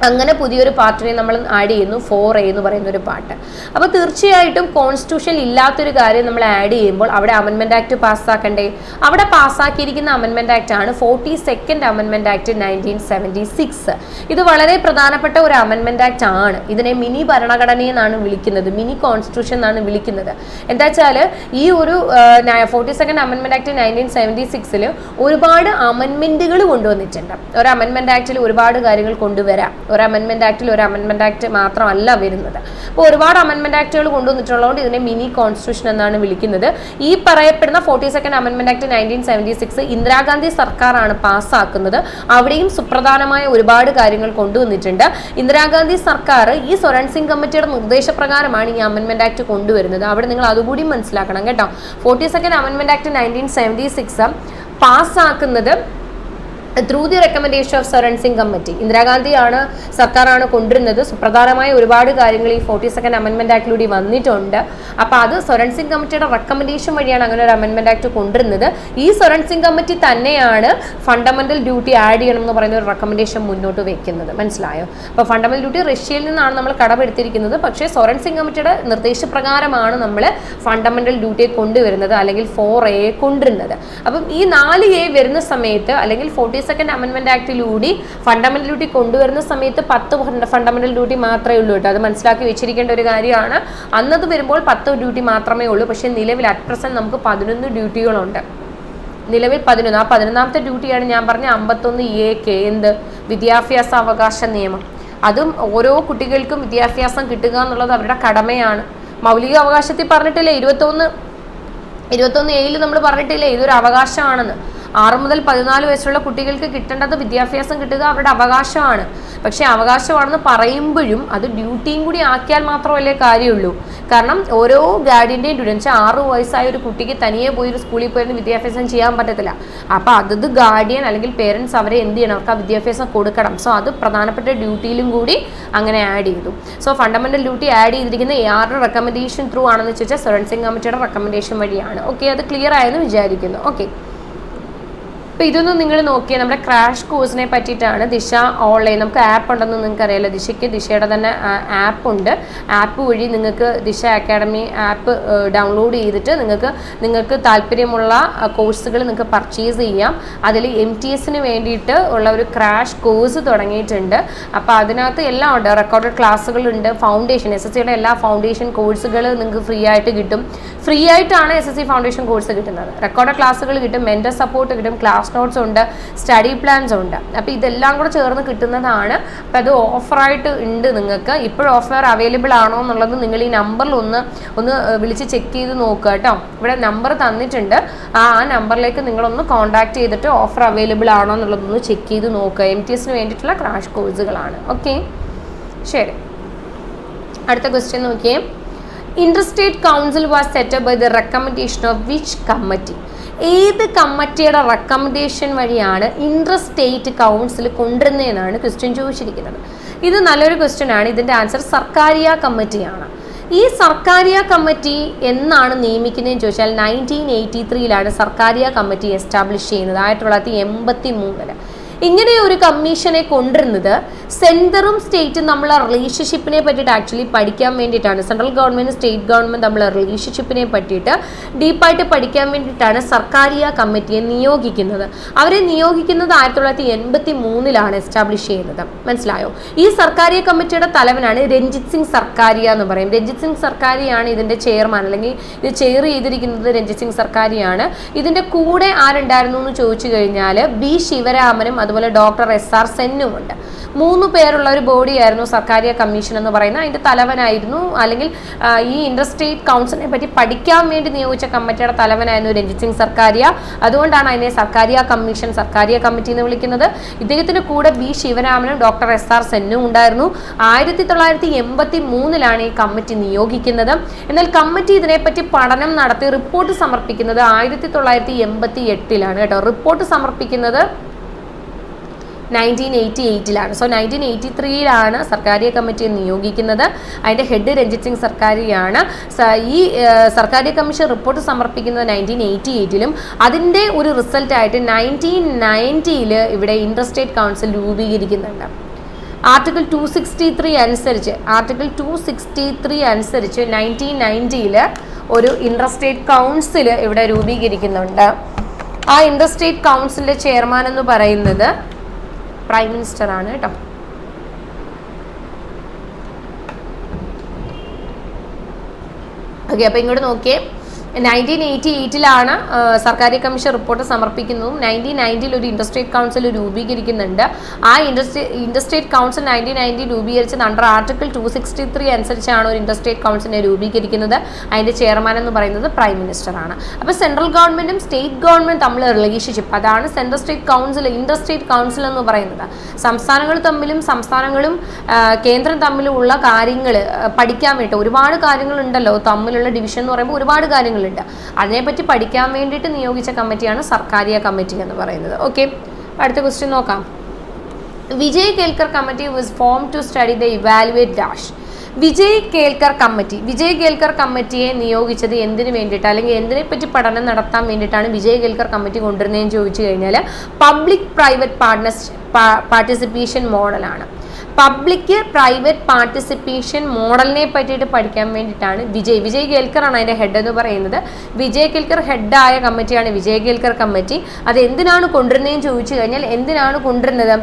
അങ്ങനെ പുതിയൊരു പാർട്ടിനെ നമ്മൾ ആഡ് ചെയ്യുന്നു, 4A എന്ന് പറയുന്ന ഒരു പാർട്ട്. അപ്പോൾ തീർച്ചയായിട്ടും കോൺസ്റ്റിറ്റ്യൂഷൻ ഇല്ലാത്തൊരു കാര്യം നമ്മൾ ആഡ് ചെയ്യുമ്പോൾ അവിടെ അമെൻമെന്റ് ആക്ട് പാസ്സാക്കണ്ടേ? അവിടെ പാസ്സാക്കിയിരിക്കുന്ന അമെൻമെന്റ് ആക്ട് ആണ് 42nd അമെൻമെന്റ് ആക്ട് 1976. ഇത് വളരെ പ്രധാനപ്പെട്ട ഒരു അമെൻമെന്റ് ആക്ട് ആണ്. ഇതിനെ മിനി ഭരണഘടനയെന്നാണ് വിളിക്കുന്നത്, മിനി കോൺസ്റ്റിറ്റ്യൂഷൻ എന്നാണ് വിളിക്കുന്നത്. എന്താ വെച്ചാൽ ഈ ഒരു 42nd അമെൻമെന്റ് ആക്ട് 1976 ഒരുപാട് അമെൻമെന്റുകൾ കൊണ്ടുവന്നിട്ടുണ്ട്. ഒരു അമെൻമെന്റ് ആക്ടിൽ ഒരുപാട് കാര്യങ്ങൾ കൊണ്ടുവരാം. ഒരു അമെൻമെന്റ് ആക്ടിൽ ഒരു അമെൻമെന്റ് ആക്ട് മാത്രമല്ല വരുന്നത്. അപ്പോൾ ഒരുപാട് അമെൻമെന്റ് ആക്ടുകൾ കൊണ്ടുവന്നിട്ടുള്ളതുകൊണ്ട് ഇതിനെ മിനി കോൺസ്റ്റിറ്റ്യൂഷൻ എന്നാണ് വിളിക്കുന്നത്. ഈ പറയപ്പെടുന്ന 42nd അമെൻമെന്റ് ആക്ട് 1976 ഇന്ദിരാഗാന്ധി സർക്കാരാണ് പാസ്സാക്കുന്നത്. അവിടെയും സുപ്രധാനമായ ഒരുപാട് കാര്യങ്ങൾ കൊണ്ടുവന്നിട്ടുണ്ട്. ഇന്ദിരാഗാന്ധി സർക്കാർ ഈ സൊറൻ സിംഗ് കമ്മിറ്റിയുടെ നിർദ്ദേശപ്രകാരമാണ് ഈ അമെൻമെന്റ് ആക്ട് കൊണ്ടുവരുന്നത്. അവിടെ നിങ്ങൾ അതുകൂടി മനസ്സിലാക്കണം കേട്ടോ. 42nd അമെൻമെന്റ് ആക്ട് 1976 പാസ്സാക്കുന്നത് through the recommendation of Swaran Singh committee. ഇന്ദിരാഗാന്ധിയാണ് സർക്കാരാണ് കൊണ്ടുവരുന്നത്. സുപ്രധാനമായ ഒരുപാട് കാര്യങ്ങൾ ഈ 42nd അമെൻമെന്റ് ആക്ടിലൂടെ വന്നിട്ടുണ്ട്. അപ്പോൾ അത് സൊറൻ സിംഗ് കമ്മിറ്റിയുടെ റെക്കമെൻഡേഷൻ വഴിയാണ് അങ്ങനെ ഒരു അമെൻമെന്റ് ആക്ട് കൊണ്ടുവരുന്നത്. ഈ സൊറൻ സിംഗ് കമ്മിറ്റി തന്നെയാണ് ഫണ്ടമെന്റൽ ഡ്യൂട്ടി ആഡ് ചെയ്യണം എന്ന് പറയുന്ന ഒരു റെക്കമെൻഡേഷൻ മുന്നോട്ട് വെക്കുന്നത്. മനസ്സിലായോ? അപ്പോൾ ഫണ്ടമെന്റൽ ഡ്യൂട്ടി റഷ്യയിൽ നിന്നാണ് നമ്മൾ കടമെടുത്തിരിക്കുന്നത്. പക്ഷേ സൊറൻ സിംഗ് കമ്മിറ്റിയുടെ നിർദ്ദേശപ്രകാരമാണ് നമ്മൾ ഫണ്ടമെന്റൽ ഡ്യൂട്ടിയെ കൊണ്ടുവരുന്നത്, അല്ലെങ്കിൽ 4A കൊണ്ടുവരുന്നത്. അപ്പം ഈ 4A വരുന്ന സമയത്ത് അല്ലെങ്കിൽ 42nd അമെൻമെന്റ് ആക്ടിലൂടെ ഫണ്ടമെന്റൽ ഡ്യൂട്ടി കൊണ്ടുവരുന്ന സമയത്ത് 10 ഫണ്ടമെന്റൽ ഡ്യൂട്ടി മാത്രമേ ഉള്ളൂ കേട്ടോ. അത് മനസ്സിലാക്കി വെച്ചിരിക്കേണ്ട ഒരു കാര്യമാണ്. അന്നത് വരുമ്പോൾ 10 ഡ്യൂട്ടി മാത്രമേ ഉള്ളൂ. പക്ഷേ നിലവിൽ അറ്റ് പ്രസന്റ് നമുക്ക് 11 ഡ്യൂട്ടികളുണ്ട്. നിലവിൽ 11. ആ 11ാമത്തെ ഡ്യൂട്ടിയാണ് ഞാൻ പറഞ്ഞ 51A എന്ത് വിദ്യാഭ്യാസ അവകാശ നിയമം. അതും ഓരോ കുട്ടികൾക്കും വിദ്യാഭ്യാസം കിട്ടുക എന്നുള്ളത് അവരുടെ കടമയാണ്. മൗലിക അവകാശത്തിൽ പറഞ്ഞിട്ടില്ലേ 21A നമ്മൾ പറഞ്ഞിട്ടില്ലേ ഇതൊരു അവകാശമാണെന്ന്. 6 മുതൽ 14 വയസ്സുള്ള കുട്ടികൾക്ക് കിട്ടേണ്ടത് വിദ്യാഭ്യാസം കിട്ടുക അവരുടെ അവകാശമാണ്. പക്ഷേ അവകാശമാണെന്ന് പറയുമ്പോഴും അത് ഡ്യൂട്ടിയും കൂടി ആക്കിയാൽ മാത്രമല്ലേ കാര്യമുള്ളൂ. കാരണം ഓരോ ഗാർഡിയൻ്റെയും ഡ്യൂട്ടി വെച്ചാൽ 6 വയസ്സായ ഒരു കുട്ടിക്ക് തനിയെ പോയി ഒരു സ്കൂളിൽ പോയി വിദ്യാഭ്യാസം ചെയ്യാൻ പറ്റത്തില്ല. അപ്പോൾ അതത് ഗാർഡിയൻ അല്ലെങ്കിൽ പേരൻസ് അവരെ എന്ത് ചെയ്യണം, അവർക്ക് ആ വിദ്യാഭ്യാസം കൊടുക്കണം. സോ അത് പ്രധാനപ്പെട്ട ഡ്യൂട്ടിയിലും കൂടി അങ്ങനെ ആഡ് ചെയ്തു. സോ ഫണ്ടമെന്റൽ ഡ്യൂട്ടി ആഡ് ചെയ്തിരിക്കുന്ന ആരുടെ റെക്കമെൻഡേഷൻ ത്രൂ ആണെന്ന് ചോദിച്ചാൽ സെവൻസിംഗ് കമ്മിറ്റിയുടെ റെക്കമെൻഡേഷൻ വഴിയാണ്. ഓക്കെ, അത് ക്ലിയർ ആയെന്ന് വിചാരിക്കുന്നു. ഓക്കെ, അപ്പോൾ ഇതൊന്നും നിങ്ങൾ നോക്കിയാൽ നമ്മുടെ ക്രാഷ് കോഴ്സിനെ പറ്റിയിട്ടാണ്. ദിശ ഓൺലൈൻ നമുക്ക് ആപ്പ് ഉണ്ടെന്ന് നിങ്ങൾക്ക് അറിയാലോ. ദിശയുടെ തന്നെ ആപ്പ് ഉണ്ട്. ആപ്പ് വഴി നിങ്ങൾക്ക് ദിശ അക്കാഡമി ആപ്പ് ഡൗൺലോഡ് ചെയ്തിട്ട് നിങ്ങൾക്ക് താല്പര്യമുള്ള കോഴ്സുകൾ നിങ്ങൾക്ക് പർച്ചേസ് ചെയ്യാം. അതിൽ MTSന് വേണ്ടിയിട്ട് ഉള്ള ഒരു ക്രാഷ് കോഴ്സ് തുടങ്ങിയിട്ടുണ്ട്. അപ്പോൾ അതിനകത്ത് എല്ലാം ഉണ്ട്. റെക്കോർഡഡ് ക്ലാസ്സുകളുണ്ട്. ഫൗണ്ടേഷൻ SSCയുടെ എല്ലാ ഫൗണ്ടേഷൻ കോഴ്സുകൾ നിങ്ങൾക്ക് ഫ്രീ ആയിട്ട് കിട്ടും. ഫ്രീ ആയിട്ടാണ് SSC ഫൗണ്ടേഷൻ കോഴ്സ് കിട്ടുന്നത്. റെക്കോർഡഡ് ക്ലാസ്സുകൾ കിട്ടും, മെന്റർ സപ്പോർട്ട് കിട്ടും, ക്ലാസ് നോട്ട്സ് ഉണ്ട്, സ്റ്റഡി പ്ലാൻസ് ഉണ്ട്. അപ്പോൾ ഇതെല്ലാം കൂടെ ചേർന്ന് കിട്ടുന്നതാണ്. അപ്പോൾ അത് ഓഫറായിട്ട് ഉണ്ട്. നിങ്ങൾക്ക് ഇപ്പോഴും ഓഫർ അവൈലബിൾ ആണോ എന്നുള്ളത് നിങ്ങൾ ഈ നമ്പറിൽ ഒന്ന് വിളിച്ച് ചെക്ക് ചെയ്ത് നോക്കുക കേട്ടോ. ഇവിടെ നമ്പർ തന്നിട്ടുണ്ട്. ആ നമ്പറിലേക്ക് നിങ്ങളൊന്ന് കോൺടാക്ട് ചെയ്തിട്ട് ഓഫർ അവൈലബിൾ ആണോ എന്നുള്ളതൊന്ന് ചെക്ക് ചെയ്ത് നോക്കുക. MTSന് വേണ്ടിയിട്ടുള്ള ക്രാഷ് കോഴ്സുകളാണ്. ഓക്കെ, ശരി. അടുത്ത ക്വസ്റ്റ്യൻ നോക്കിയേ. Interstate council was set up by the recommendation of which committee? ഏത് കമ്മിറ്റിയുടെ റെക്കമെൻഡേഷൻ വഴിയാണ് ഇന്റർസ്റ്റേറ്റ് കൗൺസിൽ കൊണ്ടുവരുന്നതെന്നാണ് ക്വസ്റ്റ്യൻ ചോദിച്ചിരിക്കുന്നത്. ഇത് നല്ലൊരു ക്വസ്റ്റ്യൻ ആണ്. ഇതിൻ്റെ ആൻസർ സർക്കാരിയ കമ്മിറ്റിയാണ്. ഈ സർക്കാരിയ കമ്മിറ്റി എന്നാണ് നിയമിക്കുന്നതെന്ന് ചോദിച്ചാൽ 1983 സർക്കാരിയ കമ്മിറ്റി എസ്റ്റാബ്ലിഷ് ചെയ്യുന്നത്. 1983. ഇങ്ങനെ ഒരു കമ്മീഷനെ കൊണ്ടുവരുന്നത് സെൻറ്ററും സ്റ്റേറ്റും തമ്മിലുള്ള റിലേഷൻഷിപ്പിനെ പറ്റിയിട്ട് ആക്ച്വലി പഠിക്കാൻ വേണ്ടിയിട്ടാണ്. സെൻട്രൽ ഗവൺമെൻറ് സ്റ്റേറ്റ് ഗവൺമെൻറ് തമ്മിലുള്ള റിലേഷൻഷിപ്പിനെ പറ്റിയിട്ട് ഡീപ്പായിട്ട് പഠിക്കാൻ വേണ്ടിയിട്ടാണ് സർക്കാരിയ കമ്മിറ്റിയെ നിയോഗിക്കുന്നത്. അവരെ നിയോഗിക്കുന്നത് 1983 എസ്റ്റാബ്ലിഷ് ചെയ്യുന്നത്. മനസ്സിലായോ? ഈ സർക്കാരിയ കമ്മിറ്റിയുടെ തലവനാണ് രഞ്ജിത് സിംഗ് സർക്കാരിയ എന്ന് പറയും. രഞ്ജിത് സിംഗ് സർക്കാരിയാണ് ഇതിൻ്റെ ചെയർമാൻ, അല്ലെങ്കിൽ ഇത് ചെയർ ചെയ്തിരിക്കുന്നത് രഞ്ജിത് സിംഗ് സർക്കാരിയാണ്. ഇതിൻ്റെ കൂടെ ആരുണ്ടായിരുന്നു എന്ന് ചോദിച്ചു കഴിഞ്ഞാൽ B ശിവരാമനും അതുപോലെ ഡോക്ടർ SR സെന്നും ഉണ്ട്. 3 പേരുള്ള ഒരു ബോഡിയായിരുന്നു സർക്കാരിയ കമ്മീഷൻ എന്ന് പറയുന്നത്. അതിൻ്റെ തലവനായിരുന്നു, അല്ലെങ്കിൽ ഈ ഇന്റർസ്റ്റേറ്റ് കൗൺസിലിനെ പറ്റി പഠിക്കാൻ വേണ്ടി നിയോഗിച്ച കമ്മിറ്റിയുടെ തലവനായിരുന്നു രഞ്ജിത് സിംഗ് സർക്കാരിയ. അതുകൊണ്ടാണ് അതിനെ സർക്കാരിയ കമ്മീഷൻ, സർക്കാരിയ കമ്മിറ്റി എന്ന് വിളിക്കുന്നത്. ഇദ്ദേഹത്തിൻ്റെ കൂടെ B ശിവരാമനും ഡോക്ടർ SR സെന്നും ഉണ്ടായിരുന്നു. 1983 ഈ കമ്മിറ്റി നിയോഗിക്കുന്നത്. എന്നാൽ കമ്മിറ്റി ഇതിനെപ്പറ്റി പഠനം നടത്തി റിപ്പോർട്ട് സമർപ്പിക്കുന്നത് 1988 കേട്ടോ. റിപ്പോർട്ട് സമർപ്പിക്കുന്നത് 1988. സോ 1983 സർക്കാരിയ കമ്മിറ്റിയെ നിയോഗിക്കുന്നത്. അതിൻ്റെ ഹെഡ് രഞ്ജിത് സിംഗ് സർക്കാരിയാണ്. ഈ സർക്കാരിയ കമ്മീഷൻ റിപ്പോർട്ട് സമർപ്പിക്കുന്നത് 1988. അതിൻ്റെ ഒരു റിസൾട്ടായിട്ട് 1990 ഇവിടെ ഇന്റർസ്റ്റേറ്റ് കൗൺസിൽ രൂപീകരിക്കുന്നുണ്ട്. ആർട്ടിക്കിൾ 263 അനുസരിച്ച് 1990 ഒരു ഇന്റർസ്റ്റേറ്റ് കൗൺസിൽ ഇവിടെ രൂപീകരിക്കുന്നുണ്ട്. ആ ഇന്റർസ്റ്റേറ്റ് കൗൺസിലിൻ്റെ ചെയർമാൻ എന്ന് പറയുന്നത് പ്രൈം മിനിസ്റ്റർ ആണ് കേട്ടോ. ഓക്കെ, അപ്പോൾ ഇങ്ങോട്ട് നോക്കിയേ. 1988 സർക്കാരിയ കമ്മീഷൻ റിപ്പോർട്ട് സമർപ്പിക്കുന്നതും 1990 ഒരു ഇന്റർസ്റ്റേറ്റ് കൗൺസിൽ രൂപീകരിക്കുന്നുണ്ട്. ആ ഇന്റർസ്റ്റേറ്റ് കൗൺസിൽ 1990 രൂപീകരിച്ചത് അണ്ടർ ആർട്ടിക്കിൾ 263 അനുസരിച്ചാണ് ഒരു ഇന്റർസ്റ്റേറ്റ് കൗൺസിലിനെ രൂപീകരിക്കുന്നത്. അതിൻ്റെ ചെയർമാൻ എന്ന് പറയുന്നത് പ്രൈം മിനിസ്റ്റർ ആണ്. അപ്പോൾ സെൻട്രൽ ഗവൺമെൻറ്റും സ്റ്റേറ്റ് ഗവൺമെൻറ് തമ്മിൽ റിലേഷൻഷിപ്പ്, അതാണ് ഇന്റർസ്റ്റേറ്റ് കൗൺസിൽ എന്ന് പറയുന്നത്. സംസ്ഥാനങ്ങളും കേന്ദ്രം തമ്മിലുള്ള കാര്യങ്ങൾ പഠിക്കാൻ വേണ്ടി ഒരുപാട് കാര്യങ്ങളുണ്ടല്ലോ. തമ്മിലുള്ള ഡിവിഷൻ എന്ന് പറയുമ്പോൾ ഒരുപാട് കാര്യങ്ങളുണ്ട്. അതിനെപ്പറ്റി പഠിക്കാൻ വേണ്ടിയിട്ട് നിയോഗിച്ച കമ്മിറ്റിയാണ് സർക്കാരിയ കമ്മിറ്റി എന്ന് പറയുന്നത്. ഓക്കെ, അടുത്ത ക്വസ്റ്റ്യൻ നോക്കാം. Vijay Kelkar committee was form to study the evaluate dash. Vijay Kelkar കമ്മിറ്റിയെ നിയോഗിച്ചത് എന്തിനു വേണ്ടിയിട്ട്, അല്ലെങ്കിൽ എന്തിനെപ്പറ്റി പഠനം നടത്താൻ വേണ്ടിയിട്ടാണ് വിജയ് കേൽക്കർ കമ്മിറ്റി കൊണ്ടുവരുന്നതെന്ന് ചോദിച്ചു കഴിഞ്ഞാൽ പബ്ലിക് പ്രൈവറ്റ് പാർട്ടിസിപ്പേഷൻ മോഡലാണ്. പബ്ലിക് പ്രൈവറ്റ് പാർട്ടിസിപ്പേഷൻ മോഡലിനെ പറ്റിയിട്ട് പഠിക്കാൻ വേണ്ടിയിട്ടാണ് വിജയ് കേൽക്കർ ആണ് അതിൻ്റെ ഹെഡ് എന്ന് പറയുന്നത്. വിജയ് കേൽക്കർ ഹെഡായ കമ്മിറ്റിയാണ് വിജയ് കേൽക്കർ കമ്മിറ്റി. അത് എന്തിനാണ് കൊണ്ടുവരുന്നതെന്ന് ചോദിച്ചു കഴിഞ്ഞാൽ, എന്തിനാണ് കൊണ്ടുവരുന്നത്?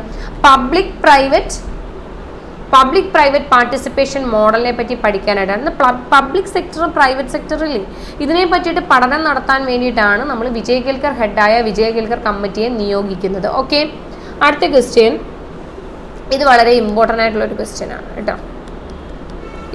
Public private public private participation മോഡലിനെ പറ്റി പഠിക്കാനായിട്ടാണ്. പബ്ലിക് സെക്ടർ പ്രൈവറ്റ് സെക്ടറിൽ ഇതിനെ പറ്റിയിട്ട് പഠനം നടത്താൻ വേണ്ടിയിട്ടാണ് നമ്മൾ വിജയ് കേൽക്കർ ഹെഡായ വിജയ് കേൽക്കർ കമ്മിറ്റിയെ നിയോഗിക്കുന്നത്. ഓക്കെ, അടുത്ത ക്വസ്റ്റ്യൻ, ഇത് വളരെ ഇമ്പോർട്ടൻ്റ് ആയിട്ടുള്ള ഒരു ക്വസ്റ്റ്യൻ ആണ് കേട്ടോ.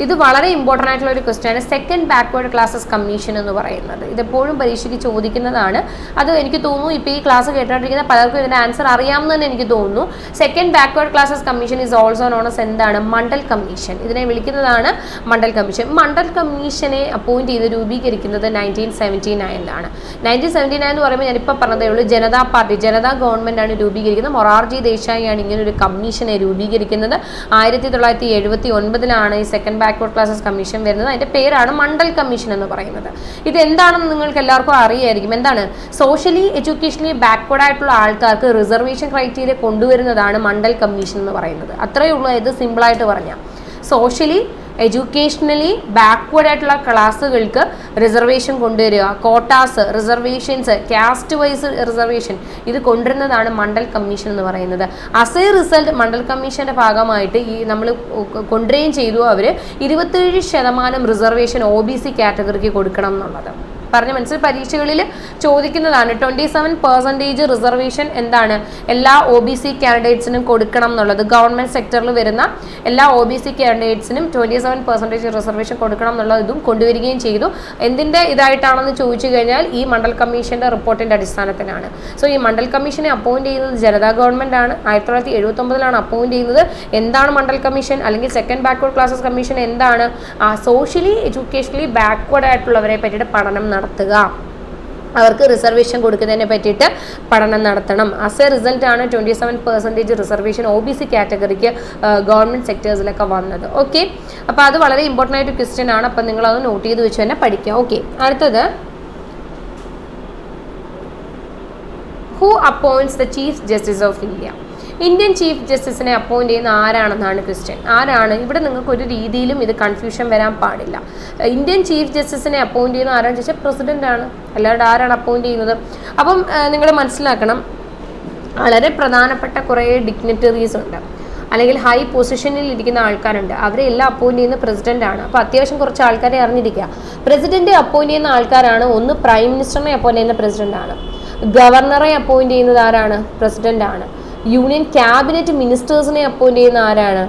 ഇത് വളരെ ഇമ്പോർട്ടൻ്റ് ആയിട്ടുള്ള ഒരു ക്വസ്റ്റ്യൻ ആണ്. സെക്കൻഡ് ബാക്ക്വേർഡ് ക്ലാസസ് കമ്മീഷൻ എന്ന് പറയുന്നത് ഇതെപ്പോഴും പരീക്ഷയ്ക്ക് ചോദിക്കുന്നതാണ്. അത് എനിക്ക് തോന്നുന്നു ഇപ്പോൾ ഈ ക്ലാസ് കേട്ടോണ്ടിരിക്കുന്ന പലർക്കും ഇതിൻ്റെ ആൻസർ അറിയാമെന്ന് തന്നെ എനിക്ക് തോന്നുന്നു. Second backward classes commission is also known as എന്താണ്? മണ്ഡൽ കമ്മീഷൻ. ഇതിനെ വിളിക്കുന്നതാണ് മണ്ഡൽ കമ്മീഷൻ. മണ്ഡൽ കമ്മീഷനെ അപ്പോയിന്റ് ചെയ്ത് രൂപീകരിക്കുന്നത് 1979 1979 എന്ന് പറയുമ്പോൾ ഞാനിപ്പോൾ പറഞ്ഞതേ ഉള്ളൂ, ജനതാ പാർട്ടി, ജനതാ ഗവൺമെൻറ് ആണ് രൂപീകരിക്കുന്നത്. മൊറാർജി ദേശായി ആണ് ഇങ്ങനെ ഒരു കമ്മീഷനെ രൂപീകരിക്കുന്നത്. 1979 ഈ സെക്കൻഡ് ബാക്ക്വേർഡ് ക്ലാസസ് കമ്മീഷൻ വരുന്നത്. അതിന്റെ പേരാണ് മണ്ഡൽ കമ്മീഷൻ എന്ന് പറയുന്നത്. ഇത് എന്താണെന്ന് നിങ്ങൾക്ക് എല്ലാവർക്കും അറിയായിരിക്കും. എന്താണ്? സോഷ്യലി എഡ്യൂക്കേഷണലി ബാക്ക്വേർഡ് ആയിട്ടുള്ള ആൾക്കാർക്ക് റിസർവേഷൻ ക്രൈറ്റീരിയ കൊണ്ടുവരുന്നതാണ് മണ്ഡൽ കമ്മീഷൻ എന്ന് പറയുന്നത്. അത്രയേ ഉള്ളൂ. ഇത് സിമ്പിളായിട്ട് പറഞ്ഞാൽ സോഷ്യലി എഡ്യൂക്കേഷണലി ബാക്ക്വേർഡ് ആയിട്ടുള്ള ക്ലാസ്സുകൾക്ക് റിസർവേഷൻ കൊണ്ടുവരിക, quotas, reservations, caste wise reservation, ഇത് കൊണ്ടുവരുന്നതാണ് മണ്ഡൽ കമ്മീഷൻ എന്ന് പറയുന്നത്. ആസ് എ റിസൾട്ട് മണ്ഡൽ കമ്മീഷന്റെ ഭാഗമായിട്ട് ഈ നമ്മൾ കൊണ്ടുവരികയും ചെയ്തു, അവർ 27% റിസർവേഷൻ OBC കാറ്റഗറിക്ക് കൊടുക്കണം എന്നുള്ളത് പറഞ്ഞ മനസ്സിൽ പരീക്ഷകളിൽ ചോദിക്കുന്നതാണ്. 27% റിസർവേഷൻ എന്താണ്? എല്ലാ OBC കാൻഡിഡേറ്റ്സിനും കൊടുക്കണം എന്നുള്ളത്. ഗവൺമെന്റ് സെക്ടറിൽ വരുന്ന എല്ലാ OBC കാൻഡിഡേറ്റ്സിനും 27% റിസർവേഷൻ കൊടുക്കണം എന്നുള്ള ഇതും കൊണ്ടുവരികയും ചെയ്തു. എന്തിൻ്റെ ഇതായിട്ടാണെന്ന് ചോദിച്ചു കഴിഞ്ഞാൽ ഈ മണ്ഡൽ കമ്മീഷന്റെ റിപ്പോർട്ടിന്റെ അടിസ്ഥാനത്തിലാണ്. സോ ഈ മണ്ഡൽ കമ്മീഷനെ അപ്പോയിന്റ് ചെയ്യുന്നത് ജനതാ ഗവൺമെന്റ് ആണ്. 1979 അപ്പോയിന്റ് ചെയ്യുന്നത്. എന്താണ് മണ്ഡൽ കമ്മീഷൻ അല്ലെങ്കിൽ സെക്കൻഡ് ബാക്ക്വേർഡ് ക്ലാസസ് കമ്മീഷൻ എന്താണ്? സോഷ്യലി എഡ്യൂക്കേഷണലി ബാക്ക്വേർഡ് ആയിട്ടുള്ളവരെ പറ്റിയിട്ട് പഠനം നടത്തുക, അവർക്ക് റിസർവേഷൻ കൊടുക്കുന്നതിനെ പറ്റിയിട്ട് പഠനം നടത്തണം. ആസ് എ റിസൾട്ട് ആണ് 27% റിസർവേഷൻ OBC കാറ്റഗറിക്ക് ഗവൺമെൻറ് സെക്ടേഴ്സിലൊക്കെ വന്നത്. ഓക്കെ, അപ്പോൾ അത് വളരെ ഇമ്പോർട്ടൻ്റ് ആയിട്ട് ക്വസ്റ്റ്യൻ ആണ്. അപ്പം നിങ്ങളത് നോട്ട് ചെയ്ത് വെച്ച് തന്നെ പഠിക്കുക. ഓക്കെ, അടുത്തത്, who appoints the chief justice of India? Indian chief ജസ്റ്റിസിനെ അപ്പോയിന്റ് ചെയ്യുന്ന ആരാണെന്നാണ് ക്വസ്റ്റ്യൻ. ആരാണ്? ഇവിടെ നിങ്ങൾക്ക് ഒരു രീതിയിലും ഇത് കൺഫ്യൂഷൻ വരാൻ പാടില്ല. ഇന്ത്യൻ ചീഫ് ജസ്റ്റിസിനെ അപ്പോയിന്റ് ചെയ്യുന്ന ആരാണെന്ന് ചോദിച്ചാൽ പ്രസിഡന്റ് ആണ്, അല്ലാണ്ട് ആരാണ് അപ്പോയിന്റ് ചെയ്യുന്നത്? അപ്പം നിങ്ങൾ മനസ്സിലാക്കണം, വളരെ പ്രധാനപ്പെട്ട കുറേ ഡിഗ്നിറ്ററീസ് ഉണ്ട്, അല്ലെങ്കിൽ ഹൈ പൊസിഷനിൽ ഇരിക്കുന്ന ആൾക്കാരുണ്ട്. അവരെ എല്ലാം അപ്പോയിന്റ് ചെയ്യുന്ന പ്രസിഡന്റ് ആണ്. അപ്പോൾ അത്യാവശ്യം കുറച്ച് ആൾക്കാരെ അറിഞ്ഞിരിക്കുക. പ്രസിഡന്റ് അപ്പോയിന്റ് ചെയ്യുന്ന ആൾക്കാരാണ്. ഒന്ന് പ്രൈം മിനിസ്റ്ററിനെ അപ്പോയിന്റ് ചെയ്യുന്ന പ്രസിഡന്റ് ആണ്. ഗവർണറെ അപ്പോയിന്റ് ചെയ്യുന്നത് ആരാണ്? പ്രസിഡന്റ് ആണ്. യൂണിയൻ ക്യാബിനറ്റ് മിനിസ്റ്റേഴ്സിനെ അപ്പോയിന്റ് ചെയ്യുന്ന ആരാണ്?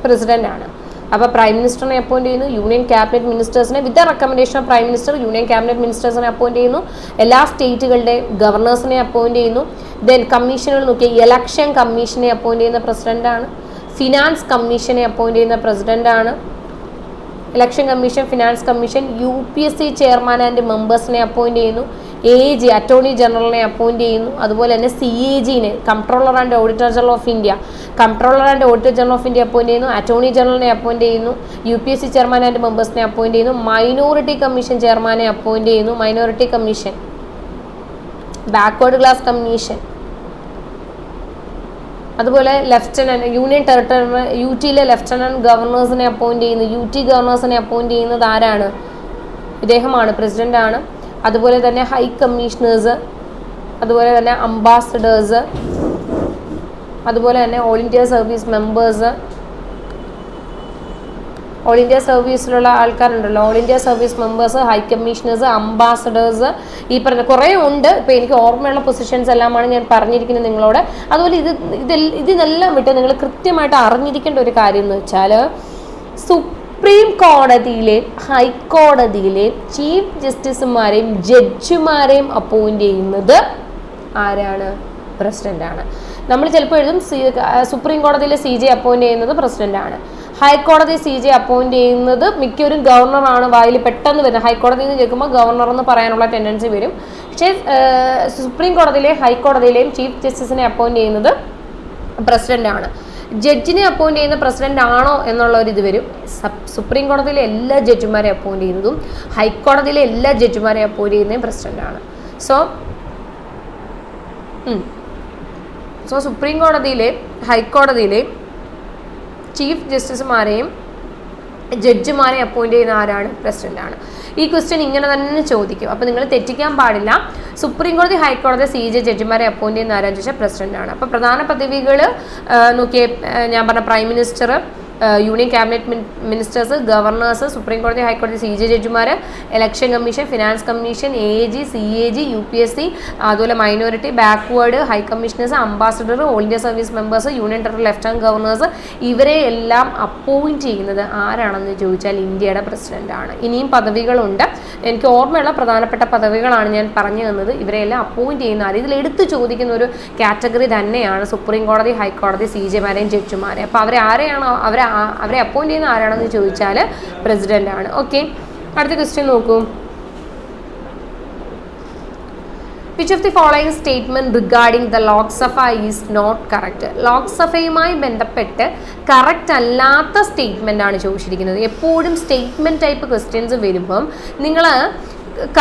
പ്രസിഡന്റ് ആണ്. അപ്പോൾ പ്രൈം മിനിസ്റ്ററിനെ അപ്പോയിന്റ് ചെയ്യുന്നു, യൂണിയൻ ക്യാബിനറ്റ് മിനിസ്റ്റേഴ്സിനെ with the recommendation of prime minister union cabinet മിനിസ്റ്റേഴ്സിനെ അപ്പോയിന്റ് ചെയ്യുന്നു. എല്ലാ സ്റ്റേറ്റുകളുടെ ഗവർണേഴ്സിനെ അപ്പോയിന്റ് ചെയ്യുന്നു. ദെൻ കമ്മീഷനുകൾ നോക്കിയ ഇലക്ഷൻ കമ്മീഷനെ അപ്പോയിന്റ് ചെയ്യുന്ന പ്രസിഡന്റ് ആണ്. ഫിനാൻസ് കമ്മീഷനെ അപ്പോയിന്റ് ചെയ്യുന്ന പ്രസിഡന്റ് ആണ്. Election commission, finance commission, UPSC chairman and മെമ്പേഴ്സിനെ അപ്പോയിന്റ് ചെയ്യുന്നു. AG അറ്റോർണി ജനറലിനെ അപ്പോയിന്റ് ചെയ്യുന്നു. അതുപോലെ തന്നെ CAG-നെ, comptroller and auditor general of India, comptroller and auditor general of India appoint ചെയ്യുന്നു. അറ്റോർണി ജനറലിനെ അപ്പോയിന്റ് ചെയ്യുന്നു. UPSC ചെയർമാൻ ആൻഡ് മെമ്പേഴ്സിനെ അപ്പോയിന്റ് ചെയ്യുന്നു. മൈനോറിറ്റി കമ്മീഷൻ ചെയർമാനെ അപ്പോയിന്റ് ചെയ്യുന്നു. Minority commission, backward class commission, അതുപോലെ ലെഫ്റ്റനന്റ് യൂണിയൻ ടെറിട്ടറി UTയിലെ ലെഫ്റ്റനന്റ് ഗവർണേഴ്സിനെ അപ്പോയിന്റ് ചെയ്യുന്നു. UT ഗവർണേഴ്സിനെ അപ്പോയിന്റ് ചെയ്യുന്നത് ആരാണ്? ഇദ്ദേഹമാണ്, പ്രസിഡന്റ് ആണ്. അതുപോലെ തന്നെ ഹൈ കമ്മീഷണേഴ്സ്, അതുപോലെ തന്നെ അംബാസഡേഴ്സ്, അതുപോലെ തന്നെ all India service members, all India സർവീസിലുള്ള ആൾക്കാരുണ്ടല്ലോ, all India service members, high commissioners, ambassadors, ഈ പറഞ്ഞ കുറേ ഉണ്ട്. ഇപ്പോൾ എനിക്ക് ഓർമ്മയുള്ള പൊസിഷൻസ് എല്ലാമാണ് ഞാൻ പറഞ്ഞിരിക്കുന്നത് നിങ്ങളോട്. അതുപോലെ ഇതിനെല്ലാം വിട്ട് നിങ്ങൾ കൃത്യമായിട്ട് അറിഞ്ഞിരിക്കേണ്ട ഒരു കാര്യം എന്ന് വെച്ചാൽ, സുപ്രീം കോടതിയിലെ ഹൈക്കോടതിയിലെ ചീഫ് ജസ്റ്റിസുമാരെയും ജഡ്ജിമാരെയും അപ്പോയിന്റ് ചെയ്യുന്നത് ആരാണ്? പ്രസിഡന്റ് ആണ്. നമ്മൾ ചിലപ്പോൾ എഴുതും സുപ്രീം കോടതിയിലെ CJ അപ്പോയിന്റ് ചെയ്യുന്നത് പ്രസിഡന്റ് ആണ്. ഹൈക്കോടതി CJ അപ്പോയിന്റ് ചെയ്യുന്നത് മിക്കവരും ഗവർണറാണ്. വായിൽ പെട്ടെന്ന് വരുന്നത് ഹൈക്കോടതിയിൽ നിന്ന് കേൾക്കുമ്പോൾ ഗവർണർ എന്ന് പറയാനുള്ള ടെൻഡൻസി വരും. പക്ഷേ സുപ്രീം കോടതിയിലെയും ഹൈക്കോടതിയിലെയും ചീഫ് ജസ്റ്റിസിനെ അപ്പോയിന്റ് ചെയ്യുന്നത് പ്രസിഡന്റ് ആണ്. ജഡ്ജിനെ അപ്പോയിന്റ് ചെയ്യുന്ന പ്രസിഡന്റ് ആണോ എന്നുള്ള ഒരു ഇത് വരും. സുപ്രീം കോടതിയിലെ എല്ലാ ജഡ്ജിമാരെ അപ്പോയിന്റ് ചെയ്യുന്നതും ഹൈക്കോടതിയിലെ എല്ലാ ജഡ്ജിമാരെ അപ്പോയിന്റ് ചെയ്യുന്നതും പ്രസിഡന്റ് ആണ്. സോ സുപ്രീം കോടതിയിലെ ഹൈക്കോടതിയിലെ ചീഫ് ജസ്റ്റിസുമാരെയും ജഡ്ജിമാരെ അപ്പോയിന്റ് ചെയ്യുന്ന ആരാണ്? പ്രസിഡന്റാണ്. ഈ ക്വസ്റ്റ്യൻ ഇങ്ങനെ തന്നെ ചോദിക്കും. അപ്പോൾ നിങ്ങൾ തെറ്റിക്കാൻ പാടില്ല. സുപ്രീം കോടതി, ഹൈക്കോടതി, CJ ജഡ്ജിമാരെ അപ്പോയിന്റ് ചെയ്യുന്ന ആരാന്ന് ചോദിച്ചാൽ പ്രസിഡന്റാണ്. അപ്പോൾ പ്രധാന പദവികൾ നോക്കിയേ, ഞാൻ പറഞ്ഞ prime minister, union cabinet ministers, governor's, supreme കോടതി, ഹൈക്കോടതി, CJ ജഡ്ജിമാർ, election commission, finance commission, AG, CAG, UPSC, അതുപോലെ minority, backward, high commissioners, ambassador, all India service members, union territory lieutenant governor's, ഇവരെ എല്ലാം അപ്പോയിന്റ് ചെയ്യുന്നത് ആരാണെന്ന് ചോദിച്ചാൽ ഇന്ത്യയുടെ പ്രസിഡന്റാണ്. ഇനിയും പദവികളുണ്ട്. എനിക്ക് ഓർമ്മയുള്ള പ്രധാനപ്പെട്ട പദവികളാണ് ഞാൻ പറഞ്ഞു തന്നത്. ഇവരെല്ലാം അപ്പോയിന്റ് ചെയ്യുന്ന ആര്? ഇതിൽ എടുത്ത് ചോദിക്കുന്ന ഒരു കാറ്റഗറി തന്നെയാണ് സുപ്രീം കോടതി, ഹൈക്കോടതി, CJമാരെയും ജഡ്ജിമാരെയും. അപ്പോൾ അവരെ അപ്പോയിന്റ് ചെയ്യുന്ന ആരാണെന്ന് ചോദിച്ചാൽ പ്രസിഡന്റ് ആണ്. ഓക്കെ, അടുത്ത ക്വസ്റ്റ്യൻ നോക്കൂ. Which of the following statement regarding the Lok Sabha is not correct? ലോക്സഭയുമായി ബന്ധപ്പെട്ട് കറക്റ്റ് അല്ലാത്ത സ്റ്റേറ്റ്മെന്റ് ആണ് ചോദിച്ചിരിക്കുന്നത്. എപ്പോഴും സ്റ്റേറ്റ്മെന്റ് ടൈപ്പ് ക്വസ്റ്റ്യൻസ് വരുമ്പം നിങ്ങൾ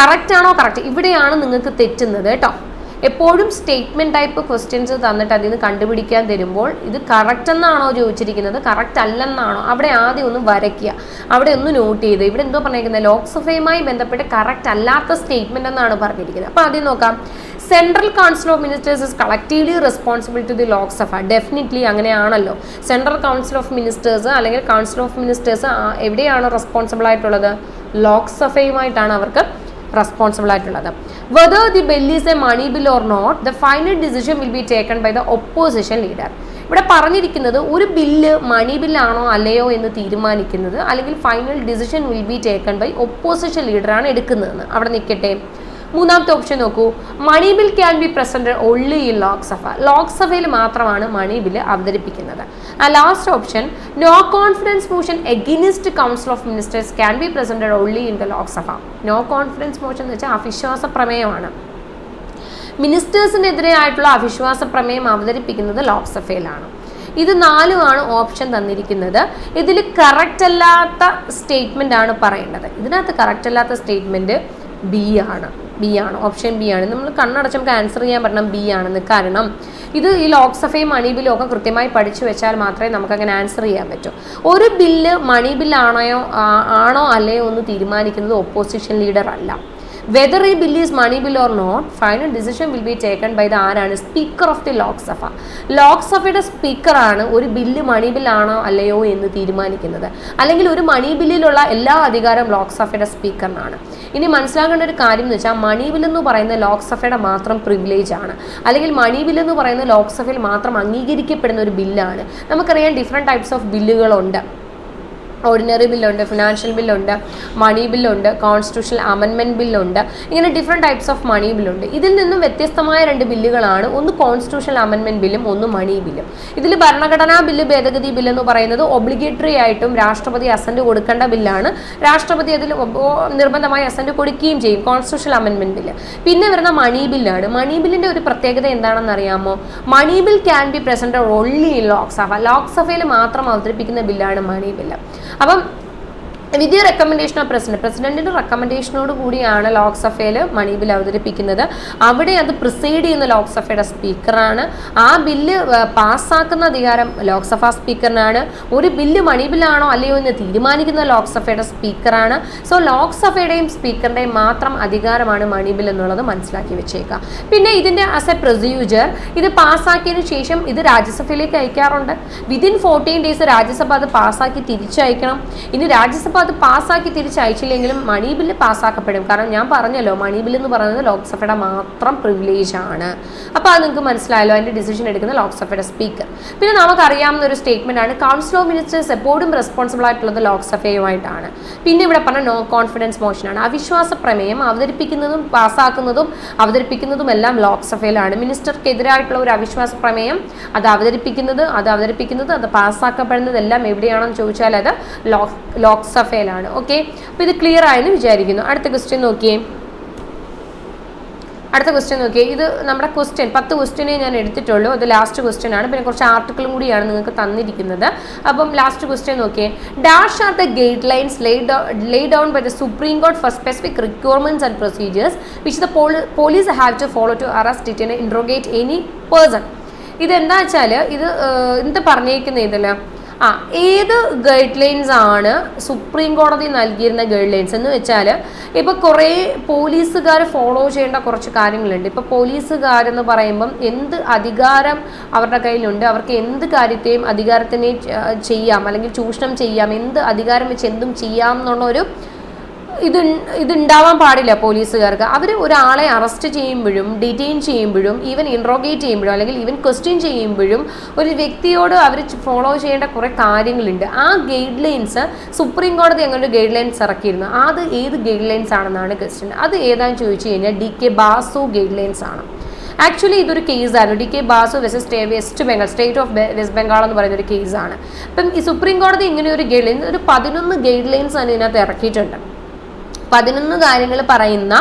കറക്റ്റ് ആണോ, കറക്റ്റ് ഇവിടെയാണ് നിങ്ങൾക്ക് തെറ്റുന്നത് കേട്ടോ. എപ്പോഴും സ്റ്റേറ്റ്മെന്റ് ടൈപ്പ് ക്വസ്റ്റ്യൻസ് തന്നിട്ട് അതിൽ നിന്ന് കണ്ടുപിടിക്കാൻ തരുമ്പോൾ ഇത് കറക്റ്റ് എന്നാണോ ചോദിച്ചിരിക്കുന്നത്, കറക്റ്റ് അല്ലെന്നാണോ, അവിടെ ആദ്യം ഒന്ന് വരയ്ക്കുക, അവിടെ ഒന്ന് നോട്ട് ചെയ്ത്. ഇവിടെ എന്തോ പറഞ്ഞിരിക്കുന്നത്? ലോക്സഭയുമായി ബന്ധപ്പെട്ട് കറക്റ്റ് അല്ലാത്ത സ്റ്റേറ്റ്മെന്റ് എന്നാണ് പറഞ്ഞിരിക്കുന്നത്. അപ്പോൾ ആദ്യം നോക്കാം. Central council of ministers is collectively responsible to the Lok Sabha. Definitely അങ്ങനെയാണല്ലോ. സെൻട്രൽ കൗൺസിൽ ഓഫ് മിനിസ്റ്റേഴ്സ് അല്ലെങ്കിൽ കൗൺസിൽ ഓഫ് മിനിസ്റ്റേഴ്സ് എവിടെയാണ് റെസ്പോൺസിബിൾ ആയിട്ടുള്ളത്? ലോക്സഭയുമായിട്ടാണ് അവർക്ക് റെസ്പോൺസിബിൾ ആയിട്ടുള്ളത്. Whether the bill is a money bill or not, the final decision will be taken by the opposition leader. ഇവിടെ പറഞ്ഞിരിക്കുന്നത് ഒരു ബില്ല് മണി ബില്ലാണോ അല്ലയോ എന്ന് തീരുമാനിക്കുന്നത്, അല്ലെങ്കിൽ final decision will be taken by opposition ലീഡറാണ് എടുക്കുന്നതെന്ന്. അവിടെ നിൽക്കട്ടെ. മൂന്നാമത്തെ ഓപ്ഷൻ നോക്കൂ. Money bill can be presented only in Lok Sabha. ലോക്സഭയിൽ മാത്രമാണ് മണി ബില്ല് അവതരിപ്പിക്കുന്നത്. Last option, no confidence motion against council of ministers can be presented only in the Lok Sabha. No confidence motion എന്ന് വെച്ചാൽ അവിശ്വാസ പ്രമേയമാണ്. മിനിസ്റ്റേഴ്സിനെതിരെ ആയിട്ടുള്ള അവിശ്വാസ പ്രമേയം അവതരിപ്പിക്കുന്നത് ലോക്സഭയിലാണ്. ഇത് നാലുമാണ് ഓപ്ഷൻ തന്നിരിക്കുന്നത്. ഇതിൽ കറക്റ്റ് അല്ലാത്ത സ്റ്റേറ്റ്മെന്റ് ആണ് പറയേണ്ടത്. ഇതിനകത്ത് കറക്റ്റ് അല്ലാത്ത സ്റ്റേറ്റ്മെന്റ് ബി ആണ്. ഓപ്ഷൻ ബി ആണ്. നമ്മൾ കണ്ണടച്ച് നമുക്ക് ആൻസർ ചെയ്യാൻ പറ്റണം ബി ആണെന്ന്. കാരണം ഇത് ഈ ലോക്സഭയും മണി ബില്ലും ഒക്കെ കൃത്യമായി പഠിച്ചു വെച്ചാൽ മാത്രമേ നമുക്ക് അങ്ങനെ ആൻസർ ചെയ്യാൻ പറ്റൂ. ഒരു ബില്ല് മണി ബില്ലാണോ അല്ലയോ എന്ന് തീരുമാനിക്കുന്നത് ഒപ്പോസിഷൻ ലീഡർ അല്ല. വെദർ ഈ bill is money bill or not, final decision will be taken by the ആരാണ്? Speaker of the Lok Sabha. ലോക്സഭയുടെ സ്പീക്കറാണ് ഒരു ബില്ല് മണി ബില്ലാണോ അല്ലയോ എന്ന് തീരുമാനിക്കുന്നത്. അല്ലെങ്കിൽ ഒരു മണി ബില്ലിലുള്ള എല്ലാ അധികാരവും ലോക്സഭയുടെ സ്പീക്കറിനാണ്. ഇനി മനസ്സിലാക്കേണ്ട ഒരു കാര്യം എന്ന് വെച്ചാൽ മണി ബിൽ എന്ന് പറയുന്നത് ലോക്സഭയുടെ മാത്രം പ്രിവിലേജ് ആണ്. അല്ലെങ്കിൽ മണി ബിൽ എന്ന് പറയുന്നത് ലോക്സഭയിൽ മാത്രം അംഗീകരിക്കപ്പെടുന്ന ഒരു ബില്ലാണ്. നമുക്കറിയാം ഡിഫറെൻറ്റ് ടൈപ്സ് ഓഫ് ബില്ലുകളുണ്ട്. ഓർഡിനറി ബില്ലുണ്ട്, ഫിനാൻഷ്യൽ ബില്ലുണ്ട്, മണി ബില്ലുണ്ട്, കോൺസ്റ്റിറ്റ്യൂഷണൽ അമെൻമെൻറ്റ് ബില്ലുണ്ട്. ഇങ്ങനെ ഡിഫറെൻറ്റ് ടൈപ്സ് ഓഫ് മണി ബില്ലുണ്ട്. ഇതിൽ നിന്നും വ്യത്യസ്തമായ രണ്ട് ബില്ലുകളാണ്, ഒന്ന് കോൺസ്റ്റിറ്റ്യൂഷണൽ അമെൻമെൻറ്റ് ബില്ലും ഒന്ന് മണി ബില്ലും. ഇതിൽ ഭരണഘടനാ ബില്ല്, ഭേദഗതി ബില്ല് എന്ന് പറയുന്നത് ഒബ്ലിഗേറ്ററി ആയിട്ടും രാഷ്ട്രപതി അസന്റ് കൊടുക്കേണ്ട ബില്ലാണ്. രാഷ്ട്രപതി അതിൽ നിർബന്ധമായി അസന്റ് കൊടുക്കുകയും ചെയ്യും, കോൺസ്റ്റിറ്റ്യൂഷണൽ അമെൻമെൻറ്റ് ബില്ല്. പിന്നെ വരുന്ന മണി ബില്ലാണ്. മണി ബില്ലിൻ്റെ ഒരു പ്രത്യേകത എന്താണെന്ന് അറിയാമോ? Money bill can be presented only in Lok Sabha. ലോക്സഭയിൽ മാത്രം അവതരിപ്പിക്കുന്ന ബില്ലാണ് മണി ബില്ല്. അപ്പം വിത്ത് റെക്കമെൻഡേഷൻ ഓഫ് പ്രസിഡന്റിന്റെ റെക്കമെൻഡേഷനോട് കൂടിയാണ് ലോക്സഭയിൽ മണി ബിൽ അവതരിപ്പിക്കുന്നത്. അവിടെ അത് പ്രിസൈഡ് ചെയ്യുന്ന ലോക്സഭയുടെ സ്പീക്കറാണ്. ആ ബില്ല് പാസ്സാക്കുന്ന അധികാരം ലോക്സഭാ സ്പീക്കറിനാണ്. ഒരു ബില്ല് മണി ബില്ലാണോ അല്ലയോ എന്ന് തീരുമാനിക്കുന്ന ലോക്സഭയുടെ സ്പീക്കറാണ്. സോ ലോക്സഭയുടെയും സ്പീക്കറുടെയും മാത്രം അധികാരമാണ് മണി ബിൽ എന്നുള്ളത് മനസ്സിലാക്കി വെച്ചേക്കുക. പിന്നെ ഇതിൻ്റെ ആസ് എ പ്രൊസീജിയർ, ഇത് പാസ്സാക്കിയതിനു ശേഷം ഇത് രാജ്യസഭയിലേക്ക് അയക്കാറുണ്ട്. വിതിൻ 14 days രാജ്യസഭ അത് പാസ്സാക്കി തിരിച്ചയക്കണം. ഇനി രാജ്യസഭ അത് പാസ്സാക്കി തിരിച്ചയച്ചില്ലെങ്കിലും മണി ബില്ല് പാസ്സാക്കപ്പെടും. കാരണം ഞാൻ പറഞ്ഞല്ലോ, മണി ബില്ല് എന്ന് പറയുന്നത് ലോക്സഭയുടെ മാത്രം പ്രിവിലേജ് ആണ്. അപ്പോൾ അത് നിങ്ങൾക്ക് മനസ്സിലായല്ലോ, അതിൻ്റെ ഡിസിഷൻ എടുക്കുന്ന ലോക്സഭയുടെ സ്പീക്കർ. പിന്നെ നമുക്കറിയാവുന്ന ഒരു സ്റ്റേറ്റ്മെന്റ് ആണ്, കൗൺസിൽ ഓഫ് മിനിസ്റ്റേഴ്സ് എപ്പോഴും റെസ്പോൺസിബിൾ ആയിട്ടുള്ളത് ലോക്സഭയുമായിട്ടാണ്. പിന്നെ ഇവിടെ പറഞ്ഞ നോ കോൺഫിഡൻസ് മോഷനാണ്. അവിശ്വാസ പ്രമേയം അവതരിപ്പിക്കുന്നതും അവതരിപ്പിക്കുന്നതും എല്ലാം ലോക്സഭയിലാണ്. മിനിസ്റ്റർക്കെതിരായിട്ടുള്ള ഒരു അവിശ്വാസ പ്രമേയം അത് അവതരിപ്പിക്കുന്നത് അത് പാസ്സാക്കപ്പെടുന്നത് എല്ലാം എവിടെയാണെന്ന് ചോദിച്ചാൽ അത് ലോക്സഭ. ഓക്കെ, അപ്പോൾ ഇത് ക്ലിയർ ആയെന്ന് വിചാരിക്കുന്നു. അടുത്ത ക്വസ്റ്റ്യൻ നോക്കിയേ. ഇത് നമ്മുടെ 10 ക്വസ്റ്റ്യനെ ഞാൻ എടുത്തിട്ടുള്ളൂ. അത് ലാസ്റ്റ് ക്വസ്റ്റ്യൻ ആണ്. പിന്നെ കുറച്ച് ആർട്ടിക്കിളും കൂടിയാണ് നിങ്ങൾക്ക് തന്നിരിക്കുന്നത്. അപ്പം ലാസ്റ്റ് ക്വസ്റ്റ്യൻ നോക്കിയേ. Dash are the guide lines laid down by the Supreme Court for specific requirements and procedures which the police have to follow to arrest, detain and interrogate any person. ഇതെന്താ വെച്ചാൽ ഇത് പറഞ്ഞേക്കുന്ന ഇതിൽ ഏത് guide lines ആണ് supreme കോടതി നൽകിയിരുന്ന guide lines എന്ന് വെച്ചാൽ, ഇപ്പോൾ കുറേ പോലീസുകാർ ഫോളോ ചെയ്യേണ്ട കുറച്ച് കാര്യങ്ങളുണ്ട്. ഇപ്പോൾ പോലീസുകാരെന്ന് പറയുമ്പം എന്ത് അധികാരം അവരുടെ കയ്യിലുണ്ട്, അവർക്ക് എന്ത് കാര്യത്തെയും അധികാരത്തിനെ ചെയ്യാം, അല്ലെങ്കിൽ ചൂഷണം ചെയ്യാം, എന്ത് അധികാരം വെച്ച് എന്തും ചെയ്യാം എന്നുള്ളൊരു ഇതുണ്ടാവാൻ പാടില്ല പോലീസുകാർക്ക്. അവർ ഒരാളെ അറസ്റ്റ് ചെയ്യുമ്പോഴും ഡിറ്റെയിൻ ചെയ്യുമ്പോഴും ഈവൻ ഇൻട്രോഗേറ്റ് ചെയ്യുമ്പോഴും അല്ലെങ്കിൽ ഈവൻ ക്വസ്റ്റ്യൻ ചെയ്യുമ്പോഴും ഒരു വ്യക്തിയോട് അവർ ഫോളോ ചെയ്യേണ്ട കുറേ കാര്യങ്ങളുണ്ട്. ആ ഗൈഡ് ലൈൻസ് സുപ്രീം കോടതി അങ്ങനെ ഒരു ഗൈഡ് ലൈൻസ് ഇറക്കിയിരുന്നു. അത് ഏത് ഗൈഡ് ലൈൻസ് ആണെന്നാണ് ക്വസ്റ്റ്യൻ. അത് ഏതാണെന്ന് ചോദിച്ചു കഴിഞ്ഞാൽ DK ബാസു ഗൈഡ് ലൈൻസ് ആണ്. ആക്ച്വലി ഇതൊരു കേസായിരുന്നു. DK Basu west Bengal, state of west Bengal എന്ന് പറയുന്ന ഒരു കേസാണ്. അപ്പം ഈ സുപ്രീം കോടതി ഇങ്ങനെ ഒരു ഗൈഡ് ലൈൻ, ഒരു 11 ഗൈഡ് ലൈൻസ് ആണ് ഇതിനകത്ത് ഇറക്കിയിട്ടുണ്ട്. 11 കാര്യങ്ങൾ പറയുന്ന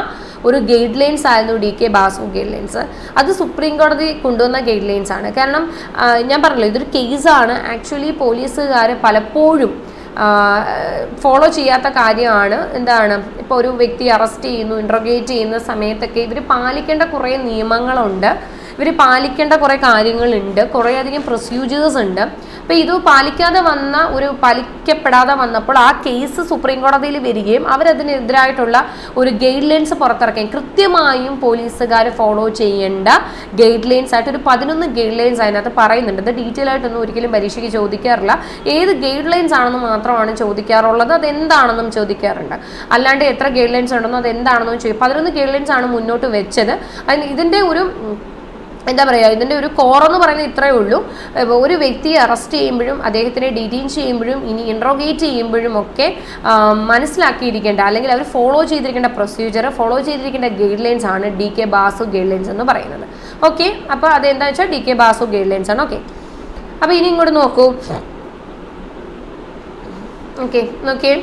ഒരു ഗൈഡ് ലൈൻസ് ആയിരുന്നു DK ബാസു ഗൈഡ് ലൈൻസ്. അത് സുപ്രീം കോടതി കൊണ്ടുവന്ന ഗൈഡ് ലൈൻസ് ആണ്. കാരണം ഞാൻ പറഞ്ഞല്ലോ, ഇതൊരു കേസാണ്. ആക്ച്വലി പോലീസുകാർ പലപ്പോഴും ഫോളോ ചെയ്യാത്ത കാര്യമാണ്. എന്താണ്, ഇപ്പോൾ ഒരു വ്യക്തി അറസ്റ്റ് ചെയ്യുന്നു, ഇൻട്രോഗേറ്റ് ചെയ്യുന്ന സമയത്തൊക്കെ ഇവർ പാലിക്കേണ്ട കുറേ നിയമങ്ങളുണ്ട്, ഇവർ പാലിക്കേണ്ട കുറേ കാര്യങ്ങളുണ്ട്, കുറേയധികം പ്രൊസീജിയേഴ്സ് ഉണ്ട്. അപ്പോൾ ഇത് പാലിക്കപ്പെടാതെ വന്നപ്പോൾ ആ കേസ് സുപ്രീം കോടതിയിൽ വരികയും അവരതിനെതിരായിട്ടുള്ള ഒരു ഗൈഡ് ലൈൻസ് പുറത്തിറക്കുകയും കൃത്യമായും പോലീസുകാർ ഫോളോ ചെയ്യേണ്ട ഗൈഡ് ലൈൻസ് ആയിട്ട് ഒരു 11 ഗൈഡ് ലൈൻസ് അതിനകത്ത് പറയുന്നുണ്ട്. ഇത് ഡീറ്റെയിൽ ആയിട്ടൊന്നും ഒരിക്കലും പരീക്ഷയ്ക്ക് ചോദിക്കാറില്ല. ഏത് ഗൈഡ് ലൈൻസ് ആണെന്ന് മാത്രമാണ് ചോദിക്കാറുള്ളത്, അതെന്താണെന്നും ചോദിക്കാറുണ്ട്. അല്ലാണ്ട് എത്ര ഗൈഡ് ലൈൻസ് ഉണ്ടെന്നോ അതെന്താണെന്നും ചോദിക്കും. 11 ഗൈഡ് ലൈൻസ് ആണ് മുന്നോട്ട് വെച്ചത്. ഇതിൻ്റെ ഒരു എന്താ പറയുക, ഇതിൻ്റെ ഒരു കോറെന്ന് പറയുന്നത് ഇത്രയേ ഉള്ളൂ. ഒരു വ്യക്തിയെ അറസ്റ്റ് ചെയ്യുമ്പോഴും അദ്ദേഹത്തിനെ ഡിറ്റെയിൻ ചെയ്യുമ്പോഴും ഇനി ഇൻട്രോഗേറ്റ് ചെയ്യുമ്പോഴും ഒക്കെ മനസ്സിലാക്കിയിരിക്കേണ്ട അല്ലെങ്കിൽ അവർ ഫോളോ ചെയ്തിരിക്കേണ്ട പ്രൊസീജിയർ, ഫോളോ ചെയ്തിരിക്കേണ്ട ഗൈഡ് ലൈൻസ് ആണ് DK ബാസു ഗൈഡ് ലൈൻസ് എന്ന് പറയുന്നത്. ഓക്കെ, അപ്പോൾ അതെന്താ വെച്ചാൽ DK ബാസു ഗൈഡ് ലൈൻസ് ആണ്. ഓക്കെ, അപ്പോൾ ഇനി ഇങ്ങോട്ട് നോക്കൂ. നോക്കിയേ,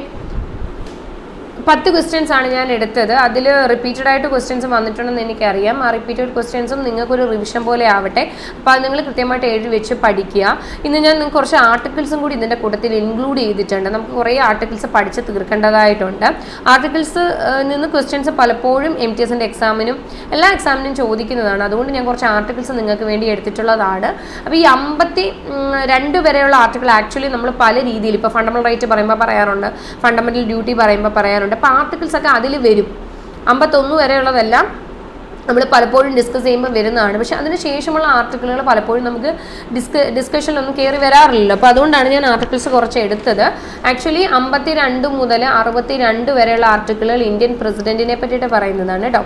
10 ക്വസ്റ്റ്യൻസ് ആണ് ഞാൻ എടുത്തത്. അതിൽ റിപ്പീറ്റഡ് ആയിട്ട് ക്വസ്റ്റ്യൻസ് വന്നിട്ടുണ്ടെന്ന് എനിക്കറിയാം. ആ റിപ്പീറ്റഡ് ക്വസ്റ്റ്യൻസും നിങ്ങൾക്കൊരു റിവിഷൻ പോലെ ആവട്ടെ. അപ്പോൾ അത് നിങ്ങൾ കൃത്യമായിട്ട് എഴുതി വെച്ച് പഠിക്കുക. ഇന്ന് ഞാൻ നിങ്ങൾക്ക് കുറച്ച് ആർട്ടിക്കിൾസും കൂടി ഇതിൻ്റെ കൂട്ടത്തിൽ ഇൻക്ലൂഡ് ചെയ്തിട്ടുണ്ട്. നമുക്ക് കുറേ ആർട്ടിക്കിൾസ് പഠിച്ച് തീർക്കേണ്ടതായിട്ടുണ്ട്. ആർട്ടിക്കിൾസ് നിന്ന് ക്വസ്റ്റ്യൻസ് പലപ്പോഴും MTSൻ്റെ എക്സാമിനും എല്ലാ എക്സാമിനും ചോദിക്കുന്നതാണ്. അതുകൊണ്ട് ഞാൻ കുറച്ച് ആർട്ടിക്കിൾസ് നിങ്ങൾക്ക് വേണ്ടി എടുത്തിട്ടുള്ളതാണ്. അപ്പോൾ ഈ 52 വരെയുള്ള ആർട്ടിക്കിൾ ആക്ച്വലി നമ്മൾ പല രീതിയിൽ, ഇപ്പോൾ ഫണ്ടമെന്റൽ റൈറ്റ് പറയുമ്പോൾ പറയാറുണ്ട്, ഫണ്ടമെന്റൽ ഡ്യൂട്ടി പറയുമ്പോൾ പറയാറുണ്ട്. അപ്പോൾ ആർട്ടിക്കിൾസ് ഒക്കെ അതിൽ വരും. 51 വരെയുള്ളതെല്ലാം നമ്മൾ പലപ്പോഴും ഡിസ്കസ് ചെയ്യുമ്പോൾ വരുന്നതാണ്. പക്ഷെ അതിന് ശേഷമുള്ള ആർട്ടിക്കിളുകൾ പലപ്പോഴും നമുക്ക് ഡിസ്കഷനിലൊന്നും കയറി വരാറില്ലല്ലോ. അപ്പോൾ അതുകൊണ്ടാണ് ഞാൻ ആർട്ടിക്കിൾസ് കുറച്ച് എടുത്തത്. ആക്ച്വലി 52 മുതൽ 62 വരെയുള്ള ആർട്ടിക്കിളുകൾ ഇന്ത്യൻ പ്രസിഡന്റിനെ പറ്റിയിട്ട് പറയുന്നതാണ് കേട്ടോ.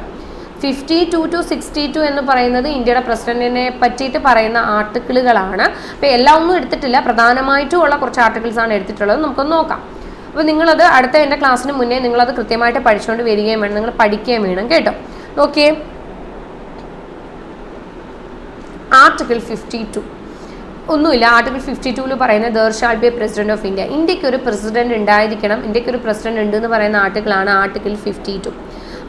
52 to 62 എന്ന് പറയുന്നത് ഇന്ത്യയുടെ പ്രസിഡന്റിനെ പറ്റിയിട്ട് പറയുന്ന ആർട്ടിക്കിളുകളാണ്. അപ്പോൾ എല്ലാം ഒന്നും എടുത്തിട്ടില്ല, പ്രധാനമായിട്ടും ഉള്ള കുറച്ച് ആർട്ടിക്കിൾസ് ആണ് എടുത്തിട്ടുള്ളത്. നമുക്കൊന്ന് നോക്കാം. അപ്പോൾ നിങ്ങളത് അടുത്ത എൻ്റെ ക്ലാസ്സിന് മുന്നേ നിങ്ങളത് കൃത്യമായിട്ട് പഠിച്ചുകൊണ്ട് വരികയും വേണം, നിങ്ങൾ പഠിക്കുകയും വേണം കേട്ടോ. ഓക്കെ, ആർട്ടിക്കിൾ 52 ഒന്നുമില്ല. ആർട്ടിക്കിൾ 52 പറയുന്നത് there shall be A president of India. ഇന്ത്യക്ക് ഒരു പ്രസിഡന്റ് ഉണ്ടായിരിക്കണം, ഇന്ത്യക്ക് ഒരു പ്രസിഡന്റ് ഉണ്ട് എന്ന് പറയുന്ന ആർട്ടിക്കിളാണ് article 52.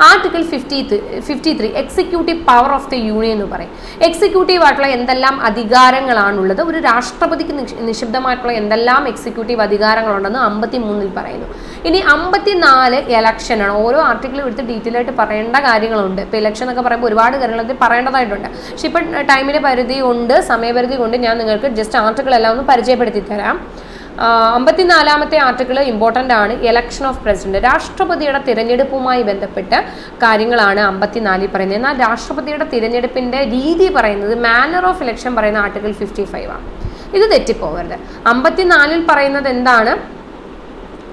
Article 53 executive power of the union എന്ന് പറയും. എക്സിക്യൂട്ടീവ് ആയിട്ടുള്ള എന്തെല്ലാം അധികാരങ്ങളാണുള്ളത്, ഒരു രാഷ്ട്രപതിക്ക് നിക്ഷിപ്തമായിട്ടുള്ള എന്തെല്ലാം എക്സിക്യൂട്ടീവ് അധികാരങ്ങളുണ്ടെന്ന് 53 പറയുന്നു. ഇനി 54 ഇലക്ഷനാണ്. ഓരോ ആർട്ടിക്കിളും എടുത്ത് ഡീറ്റെയിൽ ആയിട്ട് പറയേണ്ട കാര്യങ്ങളുണ്ട്. ഇപ്പോൾ ഇലക്ഷൻ എന്നൊക്കെ പറയുമ്പോൾ ഒരുപാട് കാര്യങ്ങൾ പറയേണ്ടതായിട്ടുണ്ട്. പക്ഷെ ഇപ്പം ടൈമിൻ്റെ പരിധി കൊണ്ട്, സമയപരിധി കൊണ്ട് ഞാൻ നിങ്ങൾക്ക് ജസ്റ്റ് ആർട്ടിക്കിൾ എല്ലാം ഒന്ന് പരിചയപ്പെടുത്തി തരാം. 54ാമത്തെ ആർട്ടിക്കിൾ ഇമ്പോർട്ടൻ്റ് ആണ്. ഇലക്ഷൻ ഓഫ് പ്രസിഡന്റ്, രാഷ്ട്രപതിയുടെ തിരഞ്ഞെടുപ്പുമായി ബന്ധപ്പെട്ട കാര്യങ്ങളാണ് 54 പറയുന്നത്. എന്നാൽ രാഷ്ട്രപതിയുടെ തിരഞ്ഞെടുപ്പിൻ്റെ രീതി പറയുന്നത്, മാനർ ഓഫ് ഇലക്ഷൻ പറയുന്ന ആർട്ടിക്കിൾ 55 ആണ്. ഇത് തെറ്റിപ്പോകരുത്. 54 പറയുന്നത് എന്താണ്?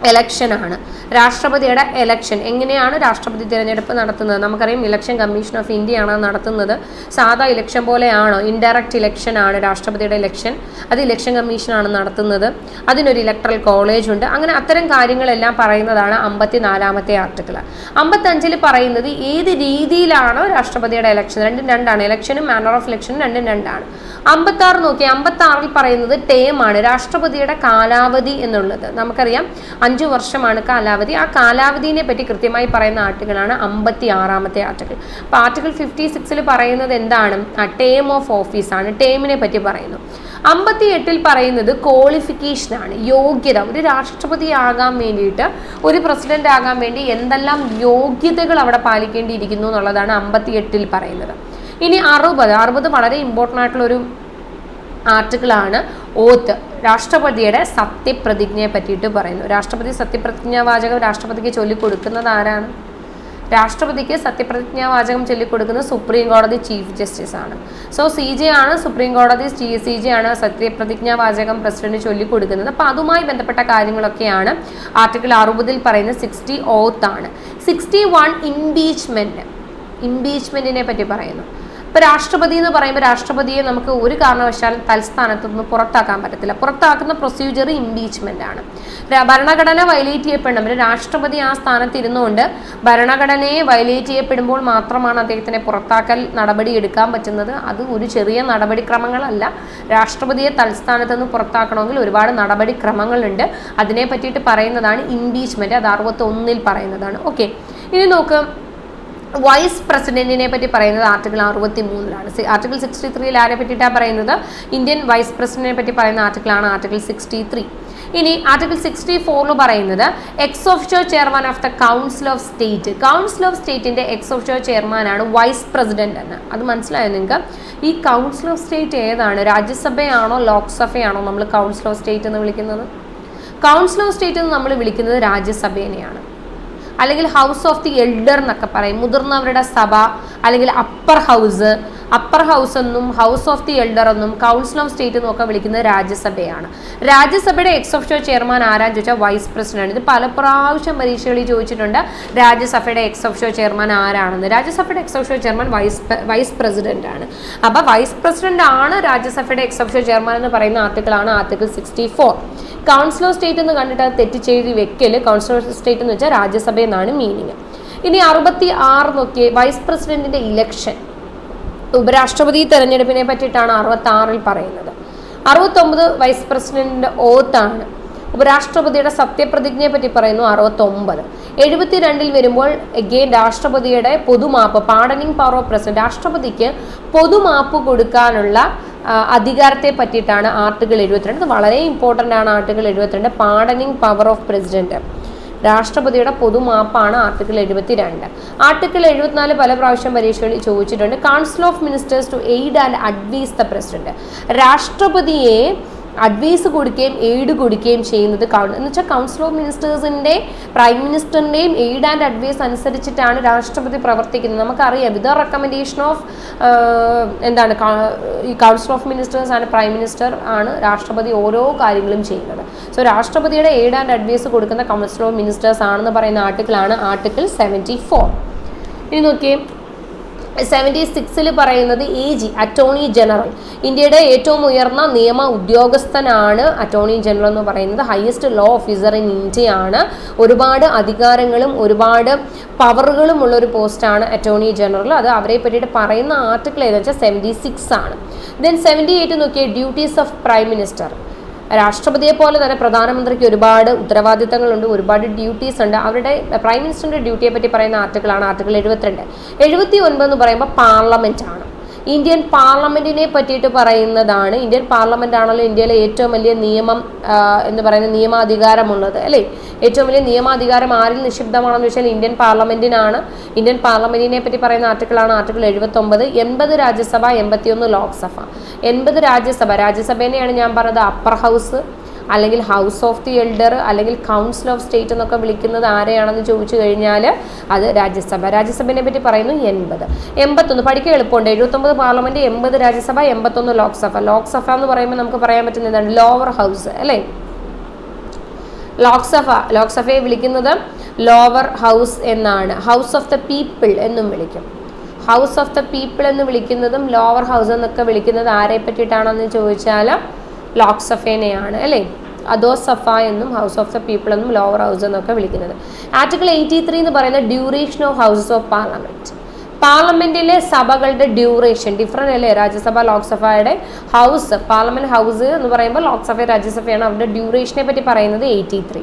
ഇലക്ഷനാണ്. രാഷ്ട്രപതിയുടെ ഇലക്ഷൻ എങ്ങനെയാണ് രാഷ്ട്രപതി തിരഞ്ഞെടുപ്പ് നടത്തുന്നത്? നമുക്കറിയാം ഇലക്ഷൻ കമ്മീഷൻ ഓഫ് ഇന്ത്യയാണ് നടത്തുന്നത്. സാധാ ഇലക്ഷൻ പോലെയാണോ? ഇൻഡയറക്റ്റ് ഇലക്ഷൻ ആണ് രാഷ്ട്രപതിയുടെ ഇലക്ഷൻ. അത് ഇലക്ഷൻ കമ്മീഷനാണ് നടത്തുന്നത്. അതിനൊരു ഇലക്ട്രൽ കോളേജ് ഉണ്ട്. അങ്ങനെ അത്തരം കാര്യങ്ങളെല്ലാം പറയുന്നതാണ് 54ാമത്തെ ആർട്ടിക്കിൾ. 55 പറയുന്നത് ഏത് രീതിയിലാണോ രാഷ്ട്രപതിയുടെ ഇലക്ഷൻ. രണ്ടും രണ്ടാണ്. ഇലക്ഷനും മാനർ ഓഫ് ഇലക്ഷനും രണ്ടും രണ്ടാണ്. 56 നോക്കി. 56 പറയുന്നത് ടേം ആണ്, രാഷ്ട്രപതിയുടെ കാലാവധി എന്നുള്ളത്. നമുക്കറിയാം 5 വർഷമാണ് കാലാവധി. ആ കാലാവധിയെ പറ്റി കൃത്യമായി പറയുന്ന ആർട്ടിക്കിളാണ് 56ാമത്തെ ആർട്ടിക്കിൾ. അപ്പോൾ ആർട്ടിക്കിൾ 56 പറയുന്നത് എന്താണ്? ടേം ഓഫ് ഓഫീസ് ആണ്, ടേമിനെ പറ്റി പറയുന്നു. 58 പറയുന്നത് ക്വാളിഫിക്കേഷൻ ആണ്, യോഗ്യത. ഒരു രാഷ്ട്രപതി ആകാൻ വേണ്ടിയിട്ട്, ഒരു പ്രസിഡന്റ് ആകാൻ വേണ്ടി എന്തെല്ലാം യോഗ്യതകൾ അവിടെ പാലിക്കേണ്ടിയിരിക്കുന്നു എന്നുള്ളതാണ് 58 പറയുന്നത്. ഇനി 60 വളരെ ഇമ്പോർട്ടൻ്റ് ആയിട്ടുള്ളൊരു ആർട്ടിക്കിളാണ്. ഓത്ത്, രാഷ്ട്രപതിയുടെ സത്യപ്രതിജ്ഞയെ പറ്റിയിട്ട് പറയുന്നു. രാഷ്ട്രപതി സത്യപ്രതിജ്ഞാവാചകം രാഷ്ട്രപതിക്ക് ചൊല്ലിക്കൊടുക്കുന്നത് ആരാണ്? രാഷ്ട്രപതിക്ക് സത്യപ്രതിജ്ഞാവാചകം ചൊല്ലിക്കൊടുക്കുന്നത് സുപ്രീം കോടതി ചീഫ് ജസ്റ്റിസ് ആണ്. സോ CJ ആണ് സുപ്രീം കോടതി, CJ ആണ് സത്യപ്രതിജ്ഞാവാചകം പ്രസിഡന്റ് ചൊല്ലിക്കൊടുക്കുന്നത്. അപ്പോൾ അതുമായി ബന്ധപ്പെട്ട കാര്യങ്ങളൊക്കെയാണ് ആർട്ടിക്കിൾ 60 പറയുന്നത്. 60 ഓത്ത് ആണ്. 61 ഇംപീച്ച്മെന്റിനെ പറ്റി പറയുന്നു. ഇപ്പോൾ രാഷ്ട്രപതി എന്ന് പറയുമ്പോൾ രാഷ്ട്രപതിയെ നമുക്ക് ഒരു കാരണവശാലും തൽസ്ഥാനത്ത് നിന്ന് പുറത്താക്കാൻ പറ്റത്തില്ല. പുറത്താക്കുന്ന പ്രൊസീജിയർ ഇംപീച്ച്മെന്റ് ആണ്. ഭരണഘടന വയലേറ്റ് ചെയ്യപ്പെടുമ്പോൾ രാഷ്ട്രപതി ആ സ്ഥാനത്ത് ഇരുന്നുകൊണ്ട് ഭരണഘടനയെ വയലേറ്റ് ചെയ്യപ്പെടുമ്പോൾ മാത്രമാണ് അദ്ദേഹത്തിനെ പുറത്താക്കൽ നടപടി എടുക്കാൻ പറ്റുന്നത്. അത് ഒരു ചെറിയ നടപടിക്രമങ്ങളല്ല. രാഷ്ട്രപതിയെ തൽസ്ഥാനത്ത് നിന്ന് പുറത്താക്കണമെങ്കിൽ ഒരുപാട് നടപടിക്രമങ്ങളുണ്ട്. അതിനെ പറ്റിയിട്ട് പറയുന്നതാണ് ഇംപീച്ച്മെന്റ്. അത് 61 പറയുന്നതാണ്. ഓക്കെ, ഇനി നോക്ക്, വൈസ് പ്രസിഡന്റിനെ പറ്റി പറയുന്നത് ആർട്ടിക്കിൾ 63 ആർട്ടിക്കിൾ 63 ആരെ പറ്റിയിട്ടാണ് പറയുന്നത്? ഇന്ത്യൻ വൈസ് പ്രസിഡന്റിനെ പറ്റി പറയുന്ന ആർട്ടിക്കിളാണ് ആർട്ടിക്കിൾ 63. ഇനി ആർട്ടിക്കിൾ 64 പറയുന്നത് ex officio chairman of the council of state. Council of സ്റ്റേറ്റിന്റെ എക്സ് ഓഫിഷ്യോ ചെയർമാനാണ് വൈസ് പ്രസിഡന്റ് എന്ന്. അത് മനസ്സിലായോ നിങ്ങൾക്ക്? ഈ കൗൺസിൽ ഓഫ് സ്റ്റേറ്റ് ഏതാണ്? രാജ്യസഭയാണോ ലോക്സഭയാണോ നമ്മൾ കൗൺസിൽ ഓഫ് സ്റ്റേറ്റ് എന്ന് വിളിക്കുന്നത്? കൗൺസിൽ ഓഫ് സ്റ്റേറ്റ് എന്ന് നമ്മൾ വിളിക്കുന്നത് രാജ്യസഭേനെയാണ്. അല്ലെങ്കിൽ ഹൗസ് ഓഫ് ദി എൽഡർ എന്നൊക്കെ പറയും, മുതിർന്നവരുടെ സഭ, അല്ലെങ്കിൽ അപ്പർ ഹൗസ് എന്നും ഹൗസ് ഓഫ് ദി എൽഡർ എന്നും കൗൺസിൽ ഓഫ് സ്റ്റേറ്റ് എന്നൊക്കെ വിളിക്കുന്നത് രാജ്യസഭയാണ്. രാജ്യസഭയുടെ എക്സ് ഓഫിഷ്യോ ചെയർമാൻ ആരാന്ന് ചോദിച്ചാൽ വൈസ് പ്രസിഡന്റ്. ഇത് പല പ്രാവശ്യം പരീക്ഷകളിൽ ചോദിച്ചിട്ടുണ്ട്, രാജ്യസഭയുടെ എക്സ് ഓഫിഷ്യോ ചെയർമാൻ ആരാണെന്ന്. രാജ്യസഭയുടെ X officio chairman vice president ആണ്. അപ്പോൾ വൈസ് പ്രസിഡന്റ് ആണ് രാജ്യസഭയുടെ എക്സ് ഓഫിഷ്യോ ചെയർമാൻ എന്ന് പറയുന്ന ആർട്ടിക്കിളാണ് ആർട്ടിക്കിൾ 64. കൗൺസിൽ ഓഫ് സ്റ്റേറ്റ് എന്ന് കണ്ടിട്ട് അത് തെറ്റ് ചെയ്ത് വെക്കല്. കൗൺസിൽ ഓഫ് സ്റ്റേറ്റ് എന്ന് വെച്ചാൽ രാജ്യസഭ എന്നാണ് മീനിങ്. ഇനി 66 നോക്കിയേ, വൈസ് പ്രസിഡന്റിന്റെ ഇലക്ഷൻ, ഉപരാഷ്ട്രപതി തെരഞ്ഞെടുപ്പിനെ പറ്റിയിട്ടാണ് 66 പറയുന്നത്. 69 വൈസ് പ്രസിഡന്റിന്റെ ഓത്താണ്. ഉപരാഷ്ട്രപതിയുടെ സത്യപ്രതിജ്ഞയെ പറ്റി പറയുന്നു 69. 72 വരുമ്പോൾ എഗെയിൻ രാഷ്ട്രപതിയുടെ പൊതുമാപ്പ്, പാർഡനിങ് പവർ ഓഫ് പ്രസിഡന്റ്, രാഷ്ട്രപതിക്ക് പൊതുമാപ്പ് കൊടുക്കാനുള്ള അധികാരത്തെ പറ്റിയിട്ടാണ് ആർട്ടിക്കിൾ 72. വളരെ ഇമ്പോർട്ടൻ്റ് ആണ് article 72, pardoning power of president. രാഷ്ട്രപതിയുടെ പൊതുമാപ്പാണ് ആർട്ടിക്കിൾ 72. ആർട്ടിക്കിൾ 74 പല പ്രാവശ്യം പരീക്ഷകളിൽ ചോദിച്ചിട്ടുണ്ട്. Council of ministers to aid and advise the president. രാഷ്ട്രപതിയെ അഡ്വൈസ് കൊടുക്കുകയും എയ്ഡ് കൊടുക്കുകയും ചെയ്യുന്നത് എന്ന് വെച്ചാൽ കൗൺസിൽ ഓഫ് മിനിസ്റ്റേഴ്സിൻ്റെ പ്രൈം മിനിസ്റ്ററിൻ്റെയും എയ്ഡ് ആൻഡ് അഡ്വൈസ് അനുസരിച്ചിട്ടാണ് രാഷ്ട്രപതി പ്രവർത്തിക്കുന്നത്. നമുക്കറിയാം, വിത്ത് റെക്കമെൻഡേഷൻ ഓഫ് ഈ council of ministers and prime minister ആണ് രാഷ്ട്രപതി ഓരോ കാര്യങ്ങളും ചെയ്യുന്നത്. സോ രാഷ്ട്രപതിയുടെ എയ്ഡ് ആൻഡ് അഡ്വൈസ് കൊടുക്കുന്ന കൗൺസിൽ ഓഫ് മിനിസ്റ്റേഴ്സ് ആണെന്ന് പറയുന്ന ആർട്ടിക്കിളാണ് ആർട്ടിക്കിൾ 74. ഇനി നോക്കിയേ, 76 പറയുന്നത് AG, അറ്റോർണി ജനറൽ. ഇന്ത്യയുടെ ഏറ്റവും ഉയർന്ന നിയമ ഉദ്യോഗസ്ഥനാണ് അറ്റോർണി ജനറൽ എന്ന് പറയുന്നത്. Highest law officer in India ആണ്. ഒരുപാട് അധികാരങ്ങളും ഒരുപാട് പവറുകളും ഉള്ളൊരു പോസ്റ്റാണ് അറ്റോർണി ജനറൽ. അത് അവരെ പറ്റിയിട്ട് പറയുന്ന ആർട്ടിക്കിൾ ഏതെന്ന് വെച്ചാൽ 76 ആണ്. Then 78 Nokia duties of prime minister. രാഷ്ട്രപതിയെ പോലെ തന്നെ പ്രധാനമന്ത്രിക്ക് ഒരുപാട് ഉത്തരവാദിത്തങ്ങളുണ്ട്, ഒരുപാട് ഡ്യൂട്ടീസ് ഉണ്ട്. അവരുടെ പ്രൈം മിനിസ്റ്ററിന്റെ ഡ്യൂട്ടിയെ പറ്റി പറയുന്ന ആർട്ടിക്കിളാണ് ആർട്ടിക്കിൾ 72. 79 എന്ന് പറയുമ്പോൾ പാർലമെന്റ് ആണ്. ഇന്ത്യൻ പാർലമെന്റിനെ പറ്റിയിട്ട് പറയുന്നതാണ്. ഇന്ത്യൻ പാർലമെന്റ് ആണല്ലോ ഇന്ത്യയിലെ ഏറ്റവും വലിയ നിയമം എന്ന് പറയുന്ന നിയമാധികാരമുള്ളത്, അല്ലേ? ഏറ്റവും വലിയ നിയമാധികാരം ആരിൽ നിക്ഷിപ്തമാണെന്ന് വെച്ചാൽ ഇന്ത്യൻ പാർലമെന്റിനാണ്. ഇന്ത്യൻ പാർലമെന്റിനെ പറ്റി പറയുന്ന ആർട്ടിക്കിളാണ് ആർട്ടിക്കിൾ 79. 80 രാജ്യസഭ, 81 ലോക്സഭ. 80 രാജ്യസഭേനെയാണ് ഞാൻ പറഞ്ഞത് അപ്പർ ഹൗസ്, അല്ലെങ്കിൽ ഹൗസ് ഓഫ് ദി എൽഡർ, അല്ലെങ്കിൽ കൗൺസിൽ ഓഫ് സ്റ്റേറ്റ് എന്നൊക്കെ വിളിക്കുന്നത് ആരെയാണെന്ന് ചോദിച്ചു കഴിഞ്ഞാൽ അത് രാജ്യസഭ. രാജ്യസഭയെ പറ്റി പറയുന്നു 80. 81 പഠിക്കാൻ എളുപ്പമുണ്ട്. 79 പാർലമെന്റ്, 80 രാജ്യസഭ, 81 ലോക്സഭ. ലോക്സഭ എന്ന് പറയുമ്പോൾ നമുക്ക് പറയാൻ പറ്റുന്ന എന്താണ്? ലോവർ ഹൗസ്, അല്ലേ? ലോക്സഭയെ വിളിക്കുന്നത് ലോവർ ഹൗസ് എന്നാണ്. ഹൗസ് ഓഫ് ദ പീപ്പിൾ എന്നും വിളിക്കും. ഹൗസ് ഓഫ് ദ പീപ്പിൾ എന്ന് വിളിക്കുന്നതും ലോവർ ഹൗസ് എന്നൊക്കെ വിളിക്കുന്നത് ആരെ പറ്റിയിട്ടാണെന്ന് ചോദിച്ചാൽ ലോക്സഭേനെയാണ്, അല്ലേ? അധോസഭ എന്നും ഹൗസ് ഓഫ് ദ പീപ്പിൾ എന്നും ലോവർ ഹൗസ് എന്നൊക്കെ വിളിക്കുന്നത്. ആർട്ടിക്കിൾ 83 എന്ന് പറയുന്ന duration of houses of parliament. പാർലമെന്റിലെ സഭകളുടെ ഡ്യൂറേഷൻ ഡിഫറെന്റ് അല്ലേ? രാജ്യസഭ ലോക്സഭയുടെ ഹൗസ്, പാർലമെന്റ് ഹൗസ് എന്ന് പറയുമ്പോൾ ലോക്സഭ രാജ്യസഭയാണ്. അവരുടെ ഡ്യൂറേഷനെ പറ്റി പറയുന്നത് 83.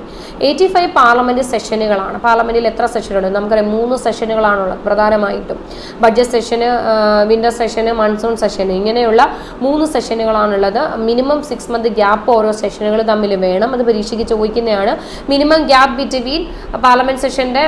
85 പാർലമെന്റ് സെഷനുകളാണ്. പാർലമെന്റിൽ എത്ര സെഷനുണ്ട്? നമുക്കറിയാം 3 സെഷനുകളാണുള്ളത് പ്രധാനമായിട്ടും. ബഡ്ജറ്റ് സെഷന്, വിന്റർ സെഷന്, മൺസൂൺ സെഷന്, ഇങ്ങനെയുള്ള 3 സെഷനുകളാണുള്ളത്. മിനിമം 6 മന്ത് ഗ്യാപ്പ് ഓരോ സെഷനുകൾ തമ്മിൽ വേണം. അത് പരീക്ഷയ്ക്ക് ചോദിക്കുന്നതാണ്. മിനിമം ഗ്യാപ്പ് ബിറ്റ്വീൻ പാർലമെന്റ് സെഷന്റെ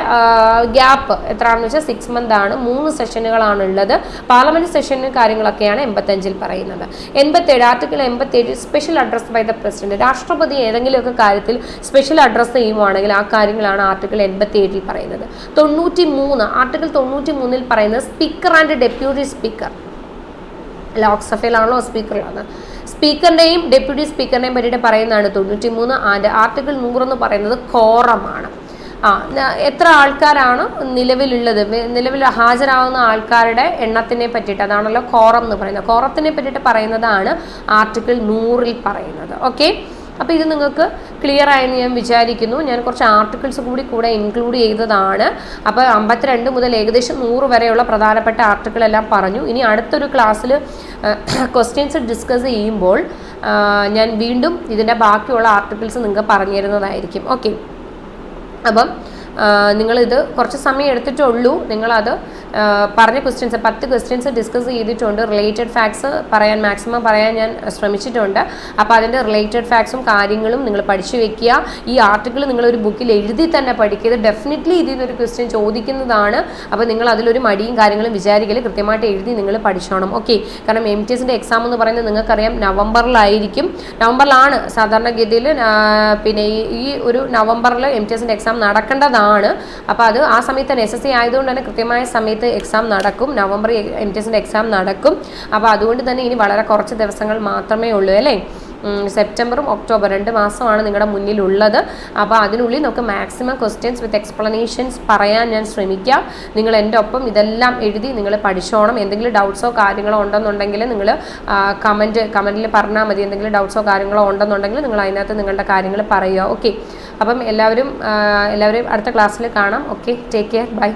ഗ്യാപ്പ് എത്രയാണെന്ന് വെച്ചാൽ 6 മന്ത് ആണ്. 3 സെഷനുകളാണുള്ളത്. പാർലമെന്റ് സെഷന് കാര്യങ്ങളൊക്കെയാണ് 85 പറയുന്നത്. 87 article 87 special address by the president. രാഷ്ട്രപതി ഏതെങ്കിലുമൊക്കെ കാര്യത്തിൽ സ്പെഷ്യൽ അഡ്രസ് ചെയ്യുവാണെങ്കിൽ ആ കാര്യങ്ങളാണ് ആർട്ടിക്കിൾ 87 പറയുന്നത്. 93 ആർട്ടിക്കിൾ 93 പറയുന്നത് സ്പീക്കർ ആൻഡ് ഡെപ്യൂട്ടി സ്പീക്കർ. ലോക്സഭയിലാണല്ലോ സ്പീക്കറിലാണ്. സ്പീക്കറിന്റെയും ഡെപ്യൂട്ടി സ്പീക്കറിനെയും പറ്റിയിട്ട് പറയുന്നതാണ് 93. ആൻഡ് ആർട്ടിക്കിൾ 100 എന്ന് പറയുന്നത് കോറമാണ്. എത്ര ആൾക്കാരാണ് നിലവിൽ ഹാജരാകുന്ന ആൾക്കാരുടെ എണ്ണത്തിനെ പറ്റിയിട്ട്, അതാണല്ലോ കോറം എന്ന് പറയുന്നത്. കോറത്തിനെ പറ്റിയിട്ട് പറയുന്നതാണ് ആർട്ടിക്കിൾ 100 പറയുന്നത്. ഓക്കെ, അപ്പോൾ ഇത് നിങ്ങൾക്ക് ക്ലിയർ ആയെന്ന് ഞാൻ വിചാരിക്കുന്നു. ഞാൻ കുറച്ച് ആർട്ടിക്കിൾസ് കൂടെ ഇൻക്ലൂഡ് ചെയ്തതാണ്. അപ്പോൾ 52 മുതൽ ഏകദേശം 100 വരെയുള്ള പ്രധാനപ്പെട്ട ആർട്ടിക്കിൾ എല്ലാം പറഞ്ഞു. ഇനി അടുത്തൊരു ക്ലാസ്സിൽ ക്വസ്റ്റ്യൻസ് ഡിസ്കസ് ചെയ്യുമ്പോൾ ഞാൻ വീണ്ടും ഇതിൻ്റെ ബാക്കിയുള്ള ആർട്ടിക്കിൾസ് നിങ്ങൾക്ക് പറഞ്ഞു തരുന്നതായിരിക്കും. ഓക്കെ, അപ്പം നിങ്ങളിത് കുറച്ച് സമയം എടുത്തിട്ടുള്ളൂ. നിങ്ങളത് പറഞ്ഞ ക്വസ്റ്റ്യൻസ് 10 ക്വസ്റ്റ്യൻസ് ഡിസ്കസ് ചെയ്തിട്ടുണ്ട്. റിലേറ്റഡ് ഫാക്ട്സ് മാക്സിമം പറയാൻ ഞാൻ ശ്രമിച്ചിട്ടുണ്ട്. അപ്പോൾ അതിൻ്റെ റിലേറ്റഡ് ഫാക്ട്സും കാര്യങ്ങളും നിങ്ങൾ പഠിച്ചു വെക്കുക. ഈ ആർട്ടിക്കിൾ നിങ്ങളൊരു ബുക്കിൽ എഴുതി തന്നെ പഠിക്കുക. ഡെഫിനറ്റ്ലി ഇതിൽ നിന്നൊരു ക്വസ്റ്റ്യൻ ചോദിക്കുന്നതാണ്. അപ്പോൾ നിങ്ങൾ അതിലൊരു മടിയും കാര്യങ്ങളും വിചാരിക്കല്, കൃത്യമായിട്ട് എഴുതി നിങ്ങൾ പഠിച്ചോണം. ഓക്കെ, കാരണം MTSന്റെ എക്സാം എന്ന് പറയുന്നത് നിങ്ങൾക്കറിയാം നവംബറിലാണ് സാധാരണഗതിയിൽ. പിന്നെ ഈ ഒരു നവംബറിൽ MTSന്റെ എക്സാം നടക്കേണ്ടതാണ്. അപ്പോൾ അത് ആ സമയത്ത് SSC ആയതുകൊണ്ട് തന്നെ കൃത്യമായ സമയത്ത് എക്സാം നടക്കും. നവംബർ MTSന്റെ എക്സാം നടക്കും. അപ്പോൾ അതുകൊണ്ട് തന്നെ ഇനി വളരെ കുറച്ച് ദിവസങ്ങൾ മാത്രമേ ഉള്ളൂ അല്ലേ. സെപ്റ്റംബറും ഒക്ടോബർ 2 മാസമാണ് നിങ്ങളുടെ മുന്നിലുള്ളത്. അപ്പോൾ അതിനുള്ളിൽ നമുക്ക് മാക്സിമം ക്വസ്റ്റ്യൻസ് വിത്ത് എക്സ്പ്ലനേഷൻസ് പറയാൻ ഞാൻ ശ്രമിക്കാം. നിങ്ങൾ എൻ്റെ ഒപ്പം ഇതെല്ലാം എഴുതി നിങ്ങൾ പഠിച്ചോണം. എന്തെങ്കിലും ഡൗട്ട്സോ കാര്യങ്ങളോ ഉണ്ടെന്നുണ്ടെങ്കിൽ നിങ്ങൾ കമൻറ്റിൽ പറഞ്ഞാൽ മതി. എന്തെങ്കിലും ഡൗട്ട്സോ കാര്യങ്ങളോ ഉണ്ടെന്നുണ്ടെങ്കിൽ നിങ്ങൾ അതിനകത്ത് നിങ്ങളുടെ കാര്യങ്ങൾ പറയുക. ഓക്കെ, അപ്പം എല്ലാവരും അടുത്ത ക്ലാസ്സിൽ കാണാം. Okay, take care, by.